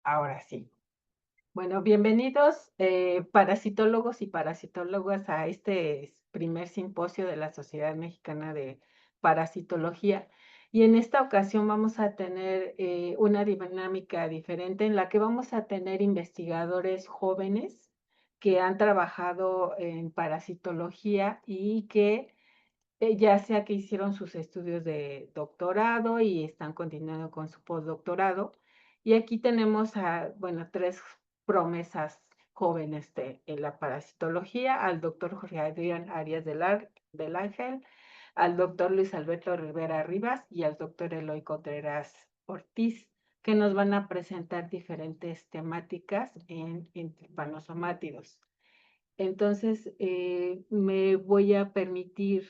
Ahora sí. Bueno, bienvenidos parasitólogos y parasitólogas a este primer simposio de la Sociedad Mexicana de Parasitología. Y en esta ocasión vamos a tener una dinámica diferente en la que vamos a tener investigadores jóvenes que han trabajado en parasitología y que ya sea que hicieron sus estudios de doctorado y están continuando con su postdoctorado. Y aquí tenemos a, bueno, 3 promesas jóvenes en la parasitología, al doctor Jorge Adrián Arias del Ángel, al doctor Luis Alberto Rivera Rivas y al doctor Eloy Contreras Ortiz, que nos van a presentar diferentes temáticas en tripanosomátidos. Entonces, me voy a permitir,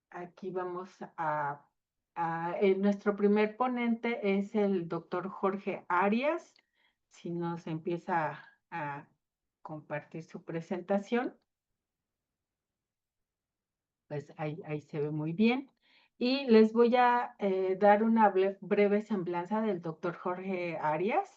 aquí vamos nuestro primer ponente es el doctor Jorge Arias. Si nos empieza a compartir su presentación, pues ahí se ve muy bien. Y les voy a dar una breve semblanza del doctor Jorge Arias.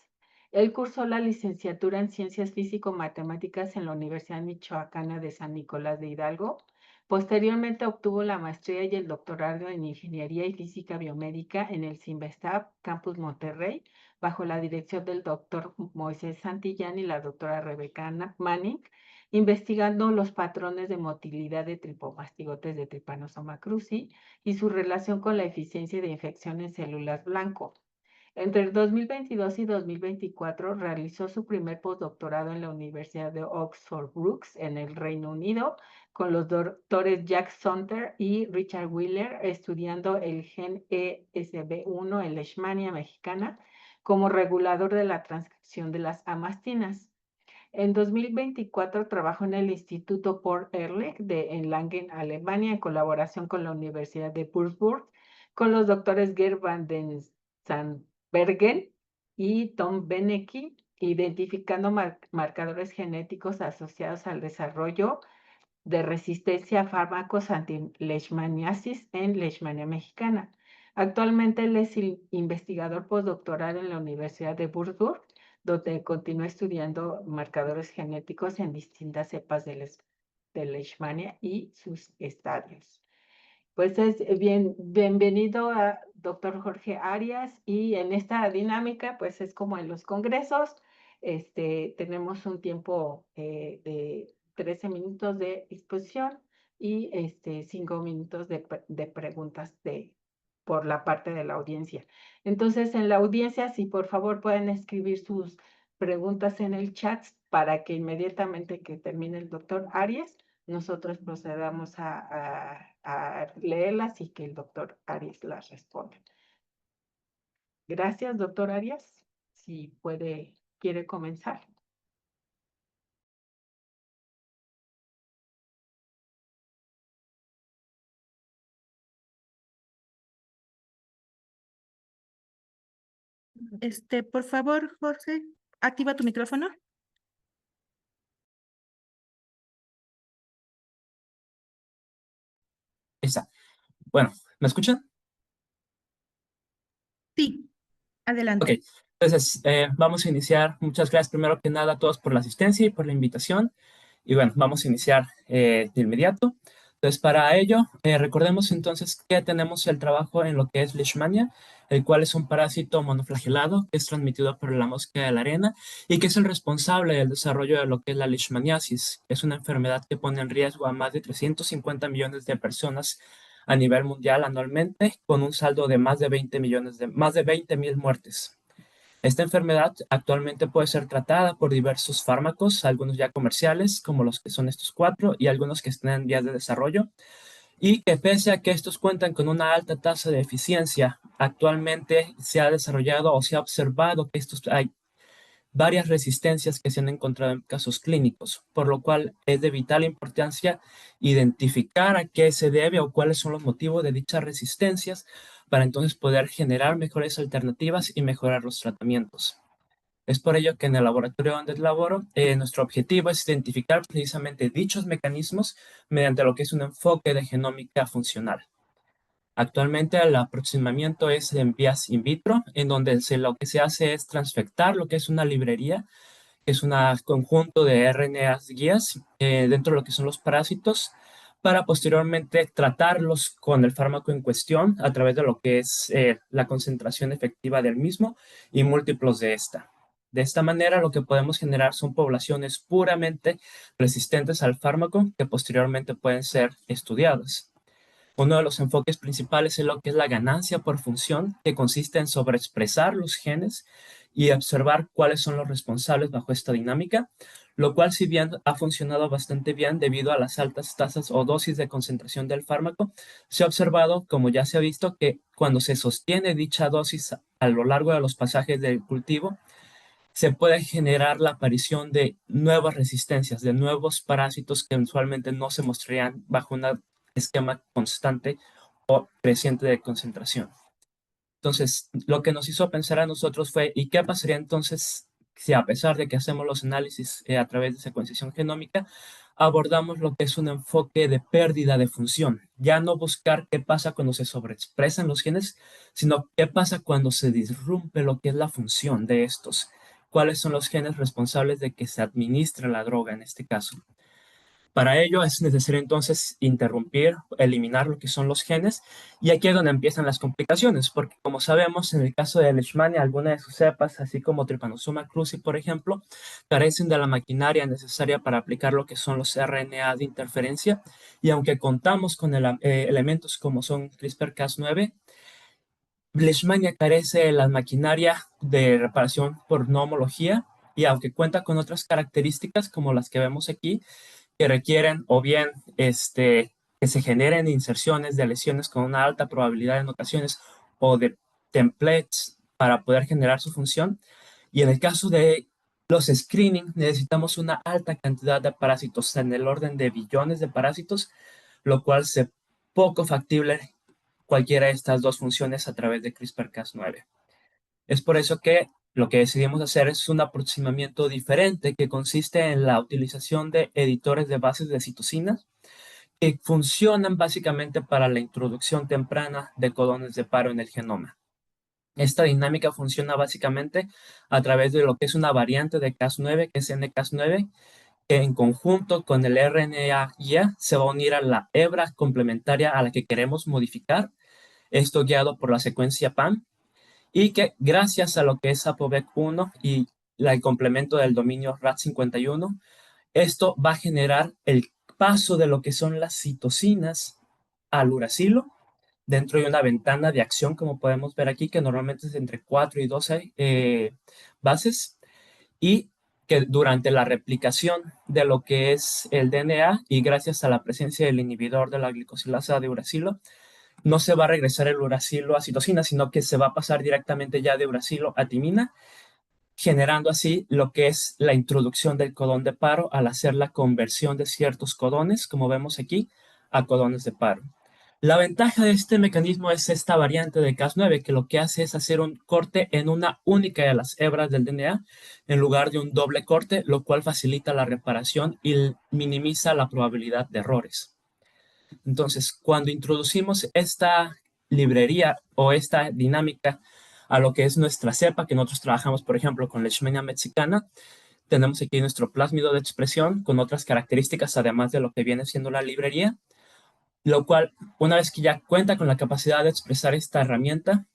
Él cursó la licenciatura en Ciencias Físico-Matemáticas en la Universidad Michoacana de San Nicolás de Hidalgo. Posteriormente obtuvo la maestría y el doctorado en Ingeniería y Física Biomédica en el CIMBESTAB Campus Monterrey, bajo la dirección del doctor Moisés Santillán y la doctora Rebeca Manning, investigando los patrones de motilidad de tripomastigotes de Trypanosoma cruzi y su relación con la eficiencia de infección en células blanco. Entre el 2022 y 2024 realizó su primer postdoctorado en la Universidad de Oxford Brookes en el Reino Unido con los doctores Jack Sonter y Richard Wheeler, estudiando el gen ESB1 en Leishmania mexicana como regulador de la transcripción de las amastinas. En 2024 trabajó en el Instituto Paul Ehrlich en Langen, Alemania, en colaboración con la Universidad de Würzburg, con los doctores Gerd van den Sandbergen y Tom Benecke, identificando marcadores genéticos asociados al desarrollo de resistencia a fármacos anti-leishmaniasis en Leishmania mexicana. Actualmente él es investigador postdoctoral en la Universidad de Würzburg, donde continúa estudiando marcadores genéticos en distintas cepas de Leishmania y sus estadios. Pues bienvenido a doctor Jorge Arias, y en esta dinámica pues es como en los congresos, tenemos un tiempo de 13 minutos de exposición y 5 minutos de preguntas por la parte de la audiencia. Entonces, en la audiencia, si por favor pueden escribir sus preguntas en el chat para que inmediatamente que termine el doctor Arias, nosotros procedamos a leerlas y que el doctor Arias las responda. Gracias, doctor Arias. Si quiere comenzar. Por favor, Jorge, activa tu micrófono. Está. Bueno, ¿me escuchan? Sí, Ok, adelante. entonces vamos a iniciar. Muchas gracias primero que nada a todos por la asistencia y por la invitación. Y bueno, vamos a iniciar de inmediato. Entonces, para ello, recordemos entonces que tenemos el trabajo en lo que es Leishmania, el cual es un parásito monoflagelado que es transmitido por la mosca de la arena y que es el responsable del desarrollo de lo que es la leishmaniasis. Es una enfermedad que pone en riesgo a más de 350 millones de personas a nivel mundial anualmente, con un saldo de más de 20 millones más de 20,000 muertes. Esta enfermedad actualmente puede ser tratada por diversos fármacos, algunos ya comerciales, como los que son estos cuatro, y algunos que están en vías de desarrollo, y que pese a que estos cuentan con una alta tasa de eficiencia, actualmente se ha desarrollado o se ha observado que hay varias resistencias que se han encontrado en casos clínicos, por lo cual es de vital importancia identificar a qué se debe o cuáles son los motivos de dichas resistencias para entonces poder generar mejores alternativas y mejorar los tratamientos. Es por ello que en el laboratorio donde laboro, nuestro objetivo es identificar precisamente dichos mecanismos mediante lo que es un enfoque de genómica funcional. Actualmente el aproximamiento es en vías in vitro, en donde lo que se hace es transfectar lo que es una librería, que es un conjunto de RNAs guías dentro de lo que son los parásitos, para posteriormente tratarlos con el fármaco en cuestión a través de lo que es la concentración efectiva del mismo y múltiplos de esta. De esta manera, lo que podemos generar son poblaciones puramente resistentes al fármaco que posteriormente pueden ser estudiadas. Uno de los enfoques principales es lo que es la ganancia por función, que consiste en sobreexpresar los genes y observar cuáles son los responsables bajo esta dinámica, lo cual si bien ha funcionado bastante bien debido a las altas tasas o dosis de concentración del fármaco, se ha observado, como ya se ha visto, que cuando se sostiene dicha dosis a lo largo de los pasajes del cultivo, se puede generar la aparición de nuevas resistencias, de nuevos parásitos que usualmente no se mostrarían bajo un esquema constante o creciente de concentración. Entonces, lo que nos hizo pensar a nosotros fue, ¿y qué pasaría entonces si a pesar de que hacemos los análisis a través de secuenciación genómica, abordamos lo que es un enfoque de pérdida de función? Ya no buscar qué pasa cuando se sobreexpresan los genes, sino qué pasa cuando se disrumpe lo que es la función de estos. ¿Cuáles son los genes responsables de que se administre la droga en este caso? Para ello es necesario entonces interrumpir, eliminar lo que son los genes, y aquí es donde empiezan las complicaciones, porque como sabemos, en el caso de Leishmania, algunas de sus cepas, así como Trypanosoma cruzi, por ejemplo, carecen de la maquinaria necesaria para aplicar lo que son los RNA de interferencia, y aunque contamos con elementos como son CRISPR-Cas9, Leishmania carece de la maquinaria de reparación por no homología, y aunque cuenta con otras características como las que vemos aquí, que requieren o bien que se generen inserciones de lesiones con una alta probabilidad en ocasiones o de templates para poder generar su función. Y en el caso de los screening, necesitamos una alta cantidad de parásitos, en el orden de billones de parásitos, lo cual es poco factible cualquiera de estas dos funciones a través de CRISPR-Cas9. Es por eso que lo que decidimos hacer es un aproximamiento diferente que consiste en la utilización de editores de bases de citosinas que funcionan básicamente para la introducción temprana de codones de paro en el genoma. Esta dinámica funciona básicamente a través de lo que es una variante de Cas9, que es NCas9, que en conjunto con el RNA guía se va a unir a la hebra complementaria a la que queremos modificar, esto guiado por la secuencia PAM, y que gracias a lo que es ApoVec1 y el complemento del dominio RAD51, esto va a generar el paso de lo que son las citosinas al uracilo dentro de una ventana de acción, como podemos ver aquí, que normalmente es entre 4 y 12 bases, y que durante la replicación de lo que es el DNA y gracias a la presencia del inhibidor de la glicosilasa de uracilo, no se va a regresar el uracilo a citosina, sino que se va a pasar directamente ya de uracilo a timina, generando así lo que es la introducción del codón de paro al hacer la conversión de ciertos codones, como vemos aquí, a codones de paro. La ventaja de este mecanismo es esta variante de Cas9, que lo que hace es hacer un corte en una única de las hebras del DNA en lugar de un doble corte, lo cual facilita la reparación y minimiza la probabilidad de errores. Entonces, cuando introducimos esta librería o esta dinámica a lo que es nuestra cepa, que nosotros trabajamos, por ejemplo, con Leishmania mexicana, tenemos aquí nuestro plásmido de expresión con otras características, además de lo que viene siendo la librería, lo cual, una vez que ya cuenta con la capacidad de expresar esta herramienta,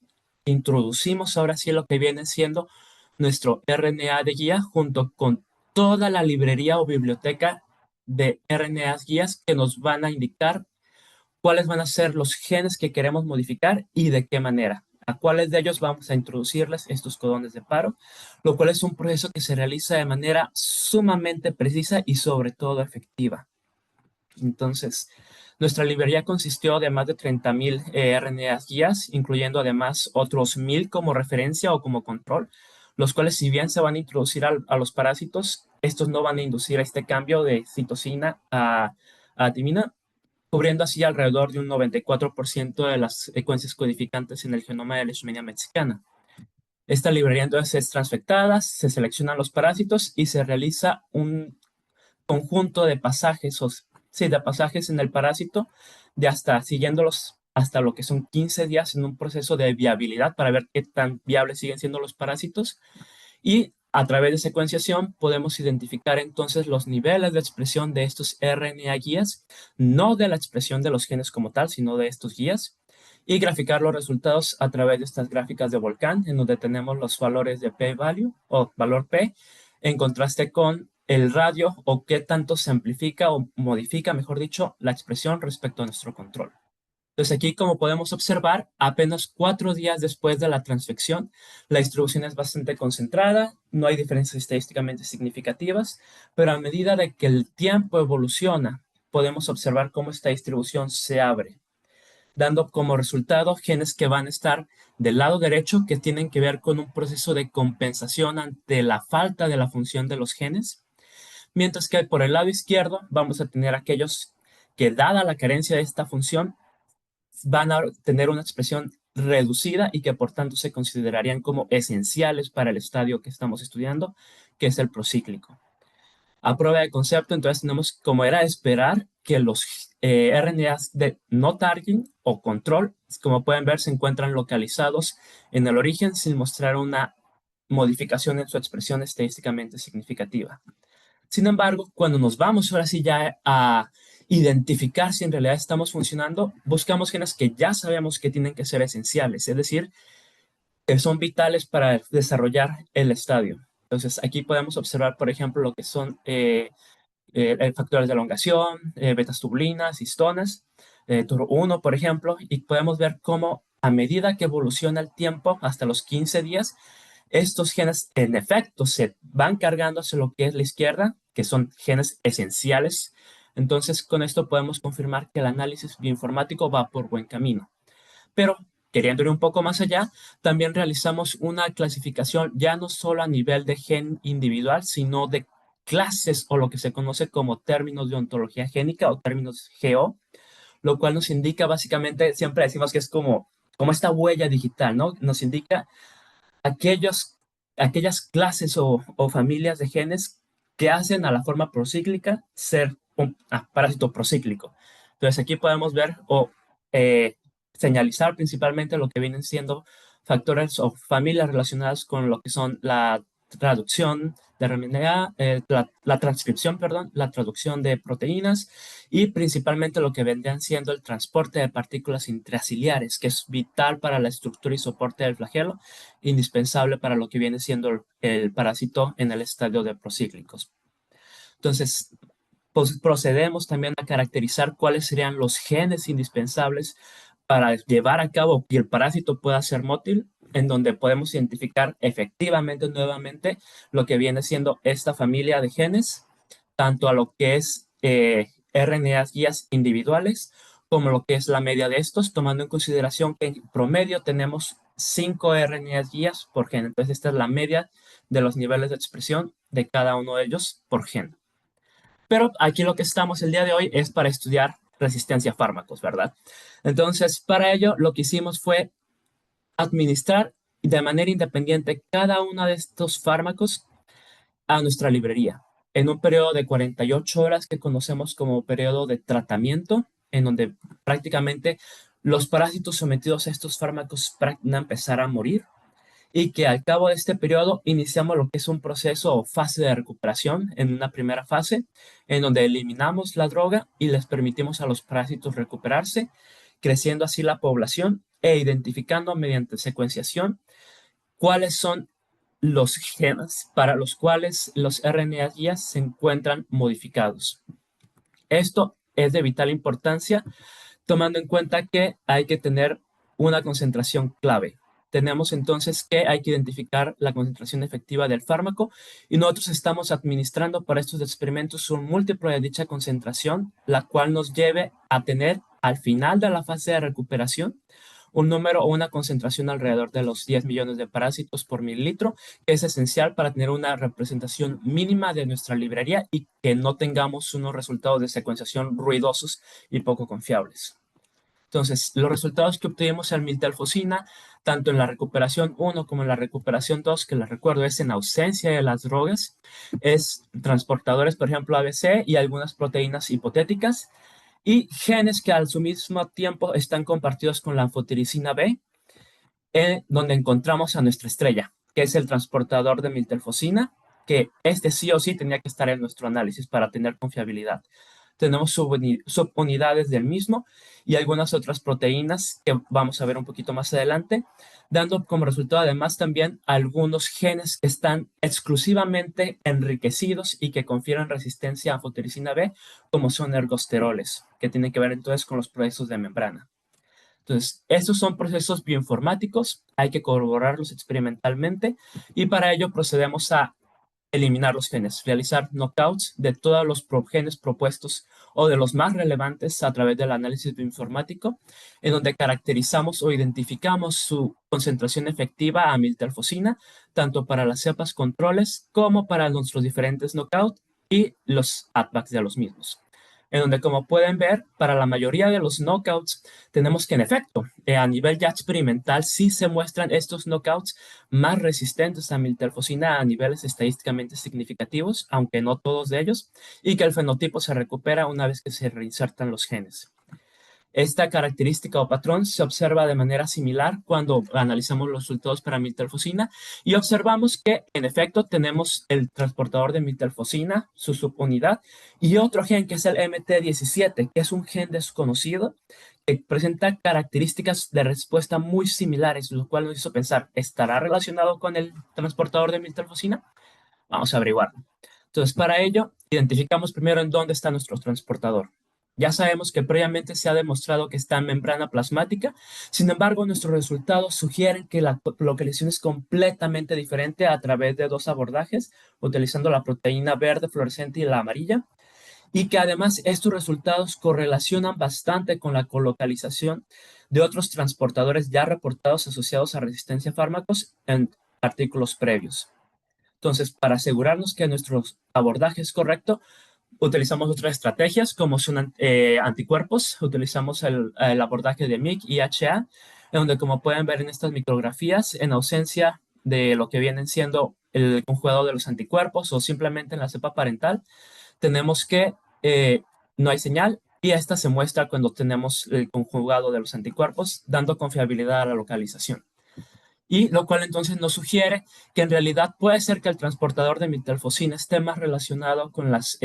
introducimos ahora sí lo que viene siendo nuestro RNA de guía junto con toda la librería o biblioteca de RNAs guías que nos van a indicar cuáles van a ser los genes que queremos modificar y de qué manera. A cuáles de ellos vamos a introducirles estos codones de paro, lo cual es un proceso que se realiza de manera sumamente precisa y sobre todo efectiva. Entonces, nuestra librería consistió de más de 30,000 RNAs guías, incluyendo además otros 1,000 como referencia o como control, los cuales si bien se van a introducir a los parásitos, estos no van a inducir este cambio de citosina a timina, cubriendo así alrededor de un 94% de las secuencias codificantes en el genoma de Leishmania mexicana. Esta librería entonces es transfectada, se seleccionan los parásitos y se realiza un conjunto de pasajes, de pasajes en el parásito, de hasta siguiendo los hasta lo que son 15 días en un proceso de viabilidad para ver qué tan viables siguen siendo los parásitos. Y a través de secuenciación podemos identificar entonces los niveles de expresión de estos RNA guías, no de la expresión de los genes como tal, sino de estos guías, y graficar los resultados a través de estas gráficas de volcán, en donde tenemos los valores de p-value o valor p, en contraste con el radio o qué tanto se amplifica o modifica, mejor dicho, la expresión respecto a nuestro control. Entonces aquí, como podemos observar, apenas 4 días después de la transfección, la distribución es bastante concentrada, no hay diferencias estadísticamente significativas, pero a medida de que el tiempo evoluciona, podemos observar cómo esta distribución se abre, dando como resultado genes que van a estar del lado derecho, que tienen que ver con un proceso de compensación ante la falta de la función de los genes, mientras que por el lado izquierdo vamos a tener aquellos que, dada la carencia de esta función, van a tener una expresión reducida y que por tanto se considerarían como esenciales para el estadio que estamos estudiando, que es el procíclico. A prueba de concepto, entonces tenemos, como era de esperar, que los RNAs de no targeting o control, como pueden ver, se encuentran localizados en el origen sin mostrar una modificación en su expresión estadísticamente significativa. Sin embargo, cuando nos vamos ahora sí ya a identificar si en realidad estamos funcionando, buscamos genes que ya sabemos que tienen que ser esenciales, es decir, que son vitales para desarrollar el estadio. Entonces, aquí podemos observar, por ejemplo, lo que son factores de elongación, betas-tubulinas, histonas, TOR1, por ejemplo, y podemos ver cómo a medida que evoluciona el tiempo, hasta los 15 días, estos genes en efecto se van cargando hacia lo que es la izquierda, que son genes esenciales. Entonces, con esto podemos confirmar que el análisis bioinformático va por buen camino. Pero, queriendo ir un poco más allá, también realizamos una clasificación ya no solo a nivel de gen individual, sino de clases o lo que se conoce como términos de ontología génica o términos GO, lo cual nos indica básicamente, siempre decimos que es como esta huella digital, ¿no? Nos indica aquellas clases o familias de genes que hacen a la forma procíclica ser un parásito procíclico. Entonces aquí podemos ver o señalizar principalmente lo que vienen siendo factores o familias relacionadas con lo que son la traducción de RNA, la transcripción, perdón, la traducción de proteínas y principalmente lo que vendrían siendo el transporte de partículas intraciliares, que es vital para la estructura y soporte del flagelo, indispensable para lo que viene siendo el parásito en el estadio de procíclicos. Entonces, pues procedemos también a caracterizar cuáles serían los genes indispensables para llevar a cabo que el parásito pueda ser mótil, en donde podemos identificar efectivamente nuevamente lo que viene siendo esta familia de genes, tanto a lo que es RNAs guías individuales, como lo que es la media de estos, tomando en consideración que en promedio tenemos 5 RNAs guías por gen. Entonces, esta es la media de los niveles de expresión de cada uno de ellos por gen. Pero aquí lo que estamos el día de hoy es para estudiar resistencia a fármacos, ¿verdad? Entonces, para ello, lo que hicimos fue administrar de manera independiente cada uno de estos fármacos a nuestra librería en un periodo de 48 horas que conocemos como periodo de tratamiento, en donde prácticamente los parásitos sometidos a estos fármacos van a empezar a morir y que al cabo de este periodo iniciamos lo que es un proceso o fase de recuperación en una primera fase, en donde eliminamos la droga y les permitimos a los parásitos recuperarse, creciendo así la población e identificando mediante secuenciación cuáles son los genes para los cuales los RNA guías se encuentran modificados. Esto es de vital importancia, tomando en cuenta que hay que tener una concentración clave. Tenemos entonces que hay que identificar la concentración efectiva del fármaco y nosotros estamos administrando para estos experimentos un múltiplo de dicha concentración, la cual nos lleve a tener al final de la fase de recuperación un número o una concentración alrededor de los 10 millones de parásitos por mililitro, que es esencial para tener una representación mínima de nuestra librería y que no tengamos unos resultados de secuenciación ruidosos y poco confiables. Entonces, los resultados que obtuvimos en miltelfosina, tanto en la recuperación 1 como en la recuperación 2, que les recuerdo es en ausencia de las drogas, es transportadores, por ejemplo, ABC y algunas proteínas hipotéticas, y genes que al su mismo tiempo están compartidos con la anfotericina B, donde encontramos a nuestra estrella, que es el transportador de miltelfosina, que este sí o sí tenía que estar en nuestro análisis para tener confiabilidad. Tenemos subunidades del mismo y algunas otras proteínas que vamos a ver un poquito más adelante, dando como resultado además también algunos genes que están exclusivamente enriquecidos y que confieren resistencia a anfotericina B, como son ergosteroles, que tienen que ver entonces con los procesos de membrana. Entonces, estos son procesos bioinformáticos, hay que corroborarlos experimentalmente y para ello procedemos a eliminar los genes, realizar knockouts de todos los genes propuestos o de los más relevantes a través del análisis bioinformático, en donde caracterizamos o identificamos su concentración efectiva a miltelfosina, tanto para las cepas controles como para nuestros diferentes knockouts y los ATVACs de los mismos. En donde, como pueden ver, para la mayoría de los knockouts tenemos que, en efecto, a nivel ya experimental, sí se muestran estos knockouts más resistentes a miltelfosina a niveles estadísticamente significativos, aunque no todos de ellos, y que el fenotipo se recupera una vez que se reinsertan los genes. Esta característica o patrón se observa de manera similar cuando analizamos los resultados para miltelfosina y observamos que, en efecto, tenemos el transportador de miltelfosina, su subunidad, y otro gen que es el MT17, que es un gen desconocido que presenta características de respuesta muy similares, lo cual nos hizo pensar, ¿estará relacionado con el transportador de miltelfosina? Vamos a averiguarlo. Entonces, para ello, identificamos primero en dónde está nuestro transportador. Ya sabemos que previamente se ha demostrado que está en membrana plasmática, sin embargo, nuestros resultados sugieren que la localización es completamente diferente a través de dos abordajes, utilizando la proteína verde fluorescente y la amarilla, y que además estos resultados correlacionan bastante con la colocalización de otros transportadores ya reportados asociados a resistencia a fármacos en artículos previos. Entonces, para asegurarnos que nuestro abordaje es correcto, utilizamos otras estrategias como son anticuerpos, utilizamos el abordaje de MIC y HA, en donde como pueden ver en estas micrografías, en ausencia de lo que vienen siendo el conjugado de los anticuerpos o simplemente en la cepa parental, tenemos que no hay señal y esta se muestra cuando tenemos el conjugado de los anticuerpos, dando confiabilidad a la localización. Y lo cual entonces nos sugiere que en realidad puede ser que el transportador de miltelfosina esté más relacionado con las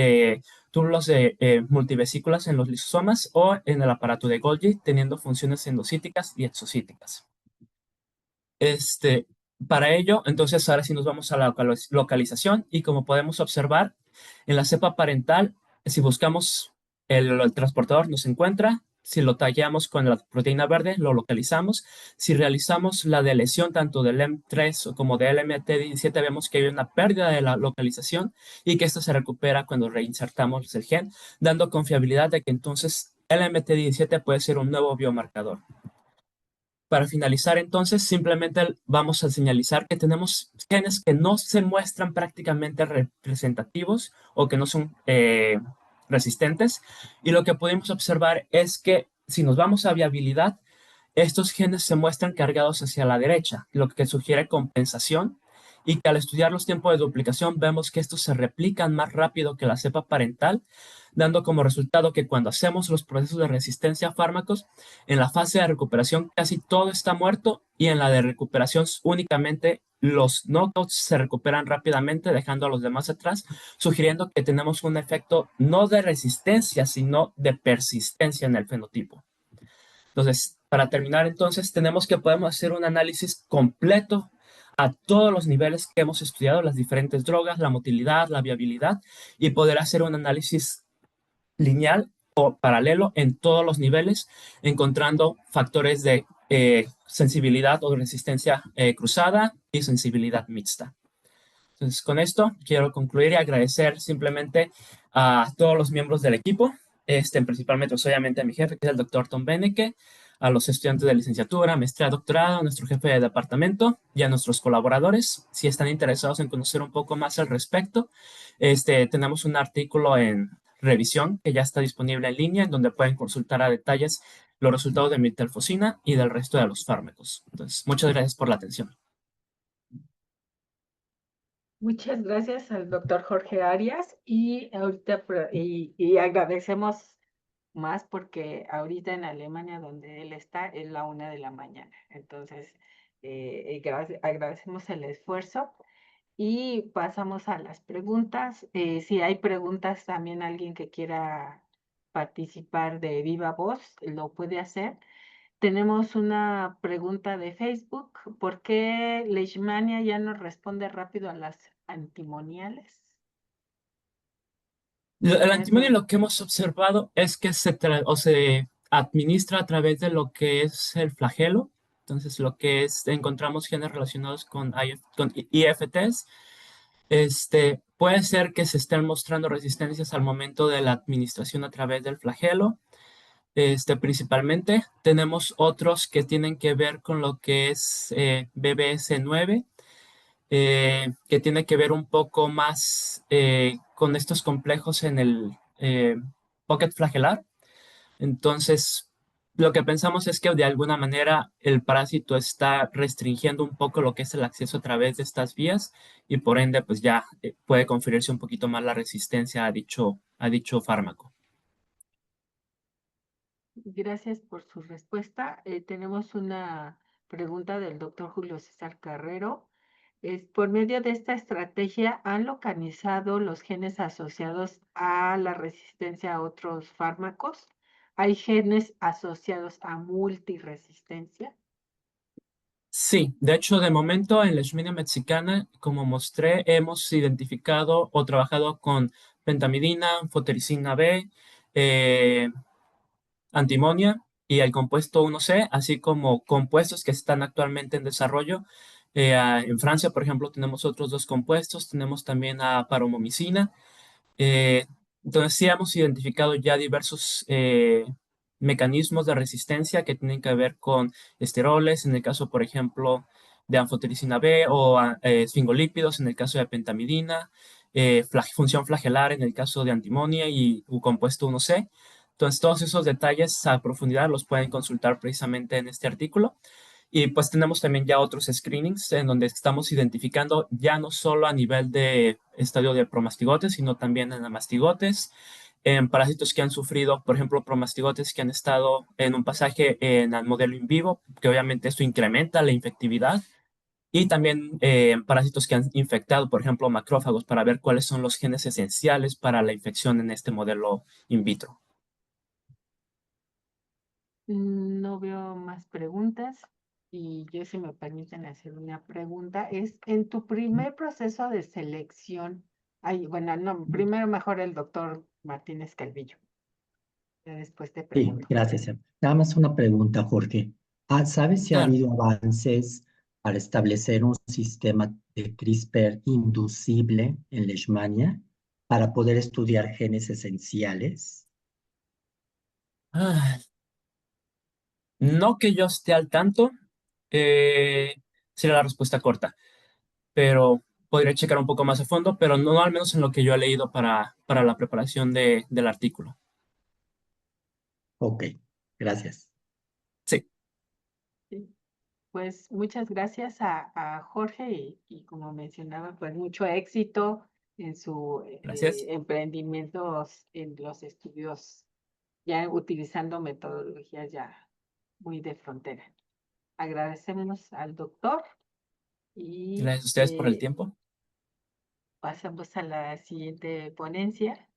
túbulos de multivesículas en los lisosomas o en el aparato de Golgi, teniendo funciones endocíticas y exocíticas. Para ello, entonces ahora sí nos vamos a la localización y como podemos observar, en la cepa parental, si buscamos el transportador nos encuentra, si lo tallamos con la proteína verde, lo localizamos. Si realizamos la deleción tanto del M3 como del MT17, vemos que hay una pérdida de la localización y que esto se recupera cuando reinsertamos el gen, dando confiabilidad de que entonces el MT17 puede ser un nuevo biomarcador. Para finalizar, entonces, simplemente vamos a señalizar que tenemos genes que no se muestran prácticamente representativos o que no son resistentes. Y lo que podemos observar es que si nos vamos a viabilidad, estos genes se muestran cargados hacia la derecha, lo que sugiere compensación y que al estudiar los tiempos de duplicación vemos que estos se replican más rápido que la cepa parental, dando como resultado que cuando hacemos los procesos de resistencia a fármacos, en la fase de recuperación casi todo está muerto y en la de recuperación únicamente los knockouts se recuperan rápidamente, dejando a los demás atrás, sugiriendo que tenemos un efecto no de resistencia, sino de persistencia en el fenotipo. Entonces, para terminar, entonces, tenemos que podemos hacer un análisis completo a todos los niveles que hemos estudiado, las diferentes drogas, la motilidad, la viabilidad, y poder hacer un análisis lineal o paralelo en todos los niveles, encontrando factores de sensibilidad o resistencia cruzada y sensibilidad mixta. Entonces, con esto quiero concluir y agradecer simplemente a todos los miembros del equipo, principalmente, obviamente, a mi jefe, que es el doctor Tom Beneke, a los estudiantes de licenciatura, maestría, doctorado, a nuestro jefe de departamento y a nuestros colaboradores. Si están interesados en conocer un poco más al respecto, tenemos un artículo en revisión que ya está disponible en línea, en donde pueden consultar a detalles los resultados de miltelfosina y del resto de los fármacos. Entonces, muchas gracias por la atención. Muchas gracias al doctor Jorge Arias y ahorita y agradecemos más porque ahorita en Alemania, donde él está, es la 1 de la mañana. Entonces, agradecemos el esfuerzo y pasamos a las preguntas. Si hay preguntas, también alguien que quiera participar de viva voz, lo puede hacer. Tenemos una pregunta de Facebook. ¿Por qué Leishmania ya no responde rápido a las antimoniales? El antimonio Eso, lo que hemos observado es que se administra a través de lo que es el flagelo. Entonces, lo que es, encontramos genes relacionados con, con IFTs. Puede ser que se estén mostrando resistencias al momento de la administración a través del flagelo. Principalmente tenemos otros que tienen que ver con lo que es BBS9, que tiene que ver un poco más con estos complejos en el pocket flagelar. Entonces, lo que pensamos es que de alguna manera el parásito está restringiendo un poco lo que es el acceso a través de estas vías y por ende, pues ya puede conferirse un poquito más la resistencia a dicho fármaco. gracias por su respuesta. Tenemos una pregunta del doctor Julio César Carrero. Por medio de esta estrategia, ¿han localizado los genes asociados a la resistencia a otros fármacos? ¿Hay genes asociados a multiresistencia? Sí, de hecho, de momento en la Leishmania mexicana, como mostré, hemos identificado o trabajado con pentamidina, fotericina B, eh, antimonia y el compuesto 1C, así como compuestos que están actualmente en desarrollo. En Francia, por ejemplo, tenemos otros dos compuestos, tenemos también a paromomicina. Eh, entonces, sí hemos identificado ya diversos mecanismos de resistencia que tienen que ver con esteroles, en el caso, por ejemplo, de anfotericina B o esfingolípidos, en el caso de pentamidina, función flagelar en el caso de antimonia y compuesto 1C. Entonces, todos esos detalles a profundidad los pueden consultar precisamente en este artículo. Y pues tenemos también ya otros screenings en donde estamos identificando ya no solo a nivel de estadio de promastigotes, sino también en mastigotes, en parásitos que han sufrido, por ejemplo, promastigotes que han estado en un pasaje en el modelo in vivo, que obviamente esto incrementa la infectividad, y también parásitos que han infectado, por ejemplo, macrófagos, para ver cuáles son los genes esenciales para la infección en este modelo in vitro. No veo más preguntas y yo, si me permiten hacer una pregunta, en tu primer proceso de selección, bueno, no, primero mejor el doctor Martínez Calvillo, ya después te Sí, pregunto. gracias. Nada más una pregunta, Jorge. ¿Sabes si ha Claro. habido avances para establecer un sistema de CRISPR inducible en Leishmania para poder estudiar genes esenciales? Ah, no que yo esté al tanto, eh, sería la respuesta corta, pero podría checar un poco más a fondo, pero no al menos en lo que yo he leído para la preparación del artículo. Ok, gracias. Sí, Sí. Pues muchas gracias a Jorge y como mencionaba, pues mucho éxito en su gracias. emprendimientos en los estudios, ya utilizando metodologías ya muy de frontera. Agradecemos al doctor y Gracias a ustedes por el tiempo. pasamos a la siguiente ponencia.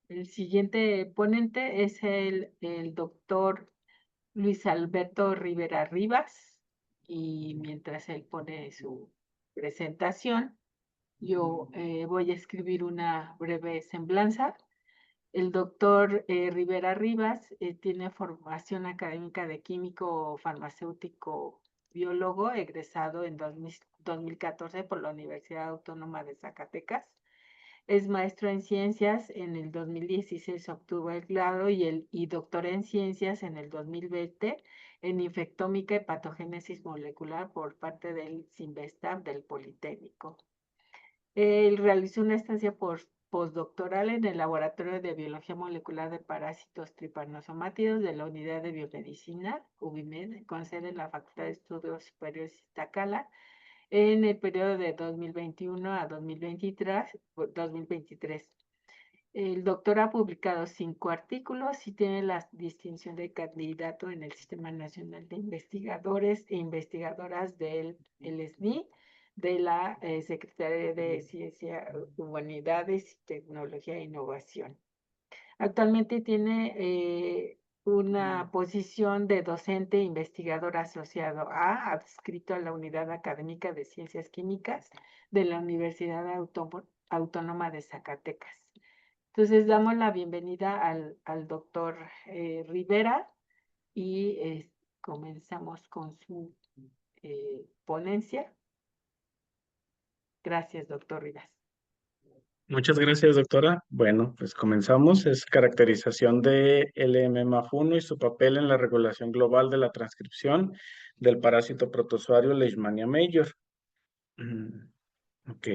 El siguiente ponente es el doctor Luis Alberto Rivera Rivas, y mientras él pone su presentación, yo voy a escribir una breve semblanza. El doctor Rivera Rivas tiene formación académica de químico farmacéutico biólogo, egresado en 2014 por la Universidad Autónoma de Zacatecas. Es maestro en ciencias, en el 2016 obtuvo el grado y doctor en ciencias en el 2020 en infectómica y patogénesis molecular por parte del CINVESTAB del Politécnico. Él realizó una estancia postdoctoral en el Laboratorio de Biología Molecular de Parásitos Tripanosomátidos de la Unidad de Biomedicina, UBIMED, con sede en la Facultad de Estudios Superiores Iztacala, en el periodo de 2021 a 2023. El doctor ha publicado 5 artículos y tiene la distinción de candidato en el Sistema Nacional de Investigadores e Investigadoras del SNI, de la Secretaría de Ciencia, Humanidades, Tecnología e Innovación. Actualmente tiene una posición de docente investigador asociado adscrito a la Unidad Académica de Ciencias Químicas de la Universidad Autónoma de Zacatecas. Entonces damos la bienvenida al doctor Rivera y comenzamos con su ponencia. Gracias, doctor Rivas. Muchas gracias, doctora. Bueno, pues comenzamos. Es caracterización de LM-MAF1 y su papel en la regulación global de la transcripción del parásito protozoario Leishmania major. Ok.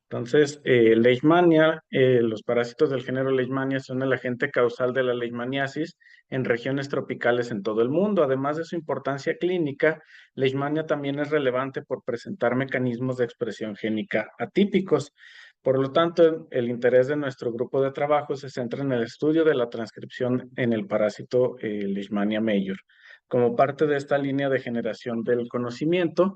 Entonces, Leishmania, los parásitos del género Leishmania son el agente causal de la leishmaniasis en regiones tropicales en todo el mundo. Además de su importancia clínica, Leishmania también es relevante por presentar mecanismos de expresión génica atípicos. Por lo tanto, el interés de nuestro grupo de trabajo se centra en el estudio de la transcripción en el parásito Leishmania major. Como parte de esta línea de generación del conocimiento,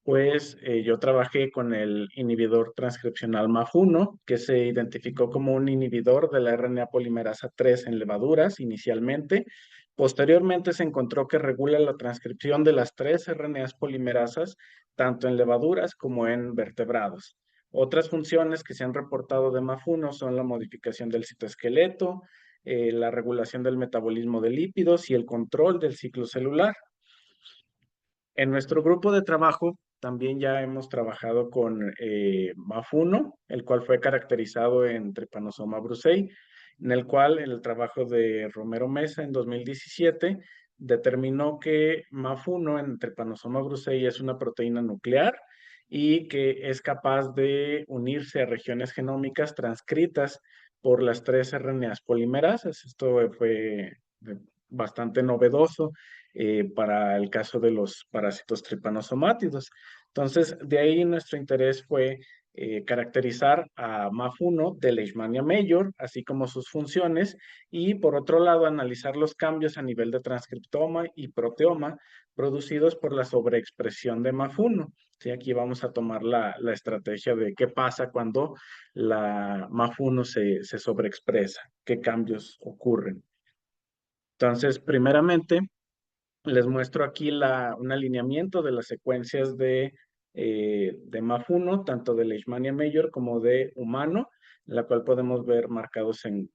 pues yo trabajé con el inhibidor transcripcional MAF1, que se identificó como un inhibidor de la RNA polimerasa 3 en levaduras inicialmente. Posteriormente se encontró que regula la transcripción de las 3 RNAs polimerasas, tanto en levaduras como en vertebrados. Otras funciones que se han reportado de MAF1 son la modificación del citoesqueleto, la regulación del metabolismo de lípidos y el control del ciclo celular. En nuestro grupo de trabajo también ya hemos trabajado con MAF1, el cual fue caracterizado en Trypanosoma brucei, en el cual en el trabajo de Romero Mesa en 2017 determinó que MAF1 en Trypanosoma brucei es una proteína nuclear y que es capaz de unirse a regiones genómicas transcritas por las 3 RNAs polimerasas. Esto fue bastante novedoso para el caso de los parásitos tripanosomátidos. Entonces, de ahí nuestro interés fue caracterizar a MAF1 de Leishmania major, así como sus funciones, y por otro lado, analizar los cambios a nivel de transcriptoma y proteoma producidos por la sobreexpresión de MAF1. Sí, aquí vamos a tomar la estrategia de qué pasa cuando la MAF1 se sobreexpresa, qué cambios ocurren. Entonces, primeramente, les muestro aquí un alineamiento de las secuencias de MAF1, tanto de Leishmania major como de humano, la cual podemos ver marcados en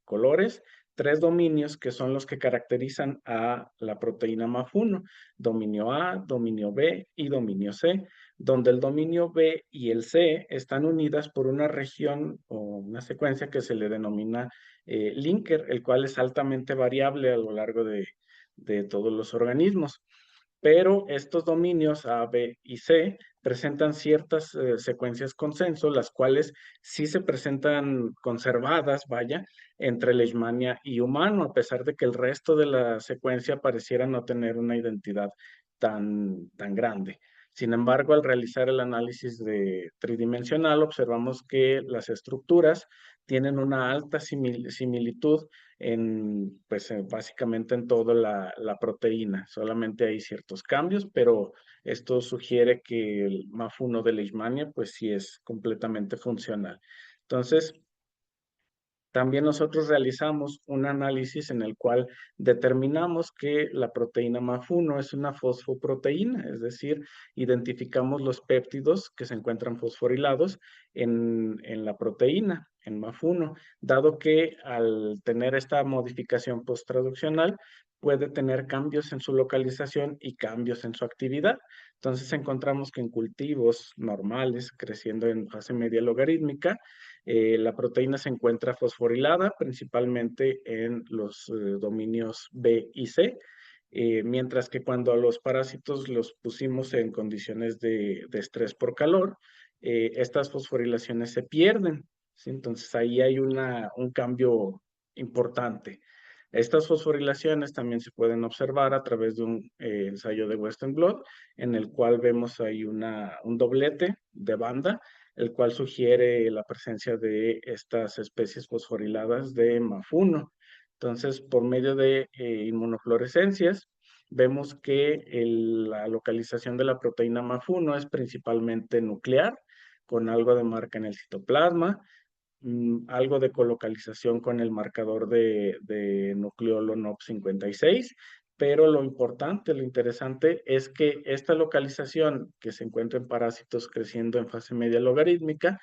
colores. 3 dominios que son los que caracterizan a la proteína MAF1, dominio A, dominio B y dominio C, donde el dominio B y el C están unidas por una región o una secuencia que se le denomina linker, el cual es altamente variable a lo largo de todos los organismos. Pero estos dominios A, B y C presentan ciertas secuencias consenso, las cuales sí se presentan conservadas, vaya, entre Leishmania y humano, a pesar de que el resto de la secuencia pareciera no tener una identidad tan grande. Sin embargo, al realizar el análisis tridimensional, observamos que las estructuras tienen una alta similitud pues, básicamente en toda la proteína. Solamente hay ciertos cambios, pero esto sugiere que el MAF1 de Leishmania, pues sí es completamente funcional. Entonces, también nosotros realizamos un análisis en el cual determinamos que la proteína MAF1 es una fosfoproteína, es decir, identificamos los péptidos que se encuentran fosforilados en la proteína, en MAF1, dado que al tener esta modificación posttraduccional puede tener cambios en su localización y cambios en su actividad. Entonces encontramos que en cultivos normales, creciendo en fase media logarítmica, la proteína se encuentra fosforilada principalmente en los dominios B y C, mientras que cuando a los parásitos los pusimos en condiciones de estrés por calor, estas fosforilaciones se pierden, ¿sí? Entonces ahí hay un cambio importante. Estas fosforilaciones también se pueden observar a través de un ensayo de Western blot, en el cual vemos ahí un doblete de banda, el cual sugiere la presencia de estas especies fosforiladas de MAF1. Entonces, por medio de inmunofluorescencias, vemos que la localización de la proteína MAF1 es principalmente nuclear, con algo de marca en el citoplasma, algo de colocalización con el marcador de nucleolo NOP56, pero lo importante, lo interesante es que esta localización que se encuentra en parásitos creciendo en fase media logarítmica,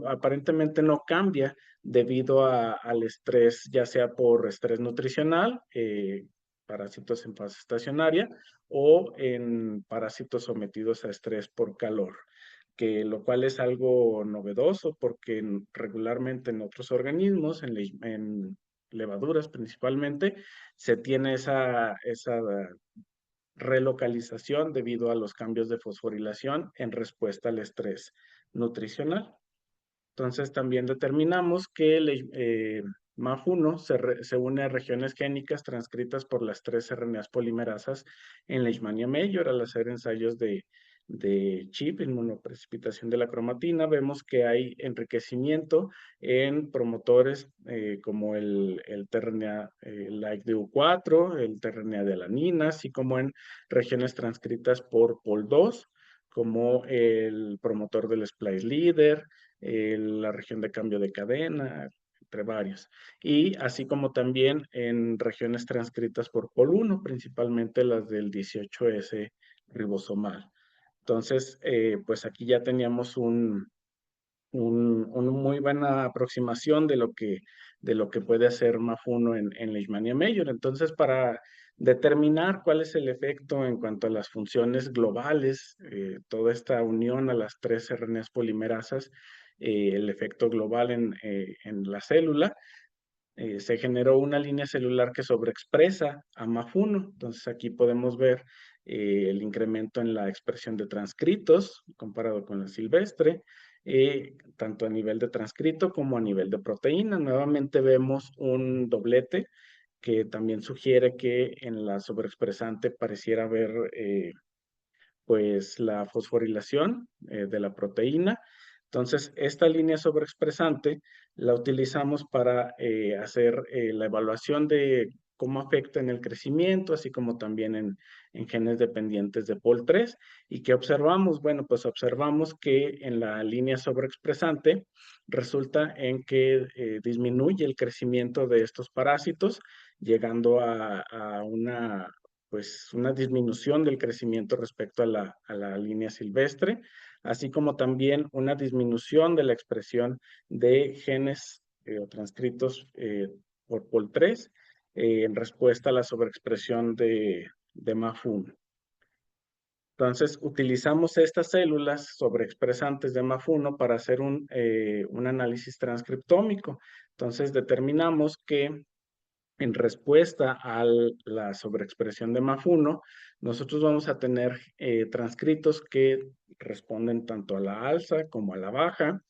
aparentemente no cambia debido al estrés, ya sea por estrés nutricional, parásitos en fase estacionaria, o en parásitos sometidos a estrés por calor, lo cual es algo novedoso porque regularmente en otros organismos, en levaduras principalmente, se tiene esa relocalización debido a los cambios de fosforilación en respuesta al estrés nutricional. Entonces también determinamos que el MAF1 se une a regiones génicas transcritas por las 3 RNAs polimerasas en Leishmania major. Al hacer ensayos de CHIP, inmunoprecipitación de la cromatina, vemos que hay enriquecimiento en promotores como el tRNA like DU4, el tRNA de alanina, así como en regiones transcritas por POL2, como el promotor del splice leader, la región de cambio de cadena, entre varios. Y así como también en regiones transcritas por POL1, principalmente las del 18S ribosomal. Entonces, pues aquí ya teníamos una muy buena aproximación de lo que puede hacer MAF1 en Leishmania major. Entonces, para determinar cuál es el efecto en cuanto a las funciones globales, toda esta unión a las 3 RNAs polimerasas, el efecto global en la célula, se generó una línea celular que sobreexpresa a MAF1. Entonces aquí podemos ver el incremento en la expresión de transcritos comparado con la silvestre, tanto a nivel de transcrito como a nivel de proteína. Nuevamente vemos un doblete que también sugiere que en la sobreexpresante pareciera haber pues la fosforilación de la proteína. Entonces, esta línea sobreexpresante la utilizamos para hacer la evaluación de cómo afecta en el crecimiento, así como también en genes dependientes de POL3. ¿Y qué observamos? Bueno, pues observamos que en la línea sobreexpresante resulta en que disminuye el crecimiento de estos parásitos, llegando a una disminución del crecimiento respecto a la línea silvestre, así como también una disminución de la expresión de genes o transcritos por POL3 en respuesta a la sobreexpresión de MAF1. Entonces, utilizamos estas células sobreexpresantes de MAF1 para hacer un análisis transcriptómico. Entonces, determinamos que en respuesta a la sobreexpresión de MAF1, nosotros vamos a tener transcritos que responden tanto a la alza como a la baja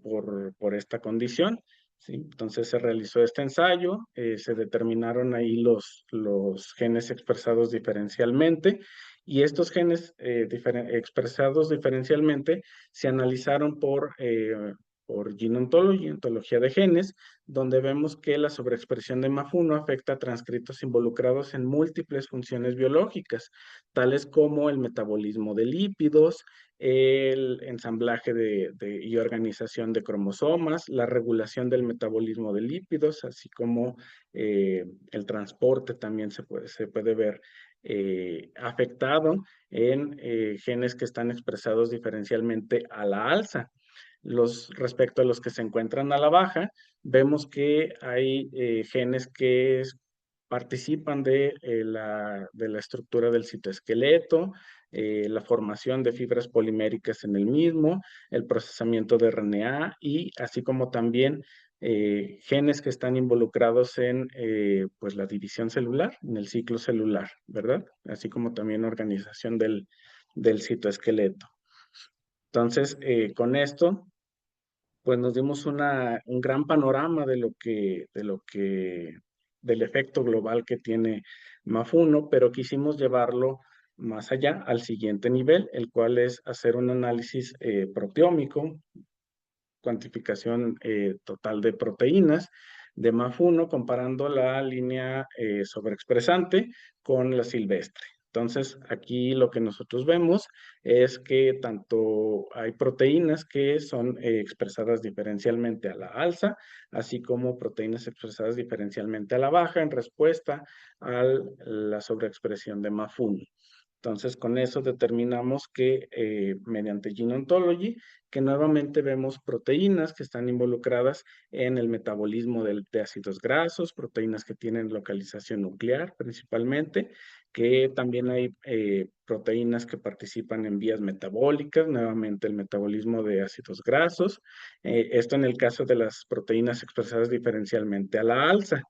por esta condición. ¿Sí? Entonces se realizó este ensayo, se determinaron ahí los genes expresados diferencialmente, y estos genes expresados diferencialmente se analizaron por Gene Ontology, ontología de genes, donde vemos que la sobreexpresión de MAF1 afecta a transcritos involucrados en múltiples funciones biológicas, tales como el metabolismo de lípidos, el ensamblaje y organización de cromosomas, la regulación del metabolismo de lípidos, así como el transporte también se puede ver afectado en genes que están expresados diferencialmente a la alza. Respecto a los que se encuentran a la baja, vemos que hay genes que participan de la estructura del citoesqueleto, la formación de fibras poliméricas en el mismo, el procesamiento de RNA y así como también genes que están involucrados en pues la división celular, en el ciclo celular, ¿verdad? Así como también organización del citoesqueleto. Entonces, con esto, pues nos dimos un gran panorama de lo que del efecto global que tiene MAF1, pero quisimos llevarlo más allá, al siguiente nivel, el cual es hacer un análisis proteómico, cuantificación total de proteínas de MAF1, comparando la línea sobreexpresante con la silvestre. Entonces, aquí lo que nosotros vemos es que tanto hay proteínas que son expresadas diferencialmente a la alza, así como proteínas expresadas diferencialmente a la baja en respuesta a la sobreexpresión de MAF1. Entonces, con eso determinamos que mediante Gene Ontology, que nuevamente vemos proteínas que están involucradas en el metabolismo de ácidos grasos, proteínas que tienen localización nuclear principalmente, que también hay proteínas que participan en vías metabólicas, nuevamente el metabolismo de ácidos grasos. Esto en el caso de las proteínas expresadas diferencialmente a la alza.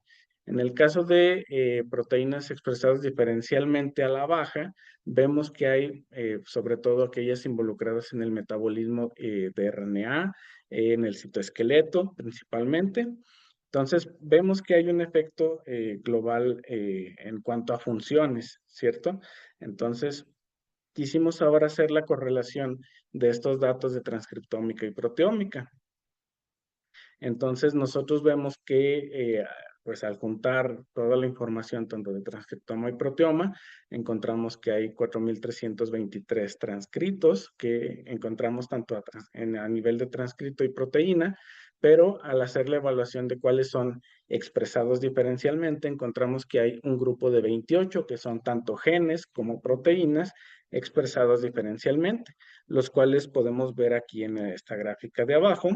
En el caso de proteínas expresadas diferencialmente a la baja, vemos que hay sobre todo aquellas involucradas en el metabolismo de RNA, en el citoesqueleto principalmente. Entonces, vemos que hay un efecto global en cuanto a funciones, ¿cierto? Entonces, quisimos ahora hacer la correlación de estos datos de transcriptómica y proteómica. Entonces, nosotros vemos que pues al juntar toda la información tanto de transcriptoma y proteoma, encontramos que hay 4.323 transcritos que encontramos tanto a nivel de transcrito y proteína, pero al hacer la evaluación de cuáles son expresados diferencialmente, encontramos que hay un grupo de 28 que son tanto genes como proteínas expresados diferencialmente, los cuales podemos ver aquí en esta gráfica de abajo.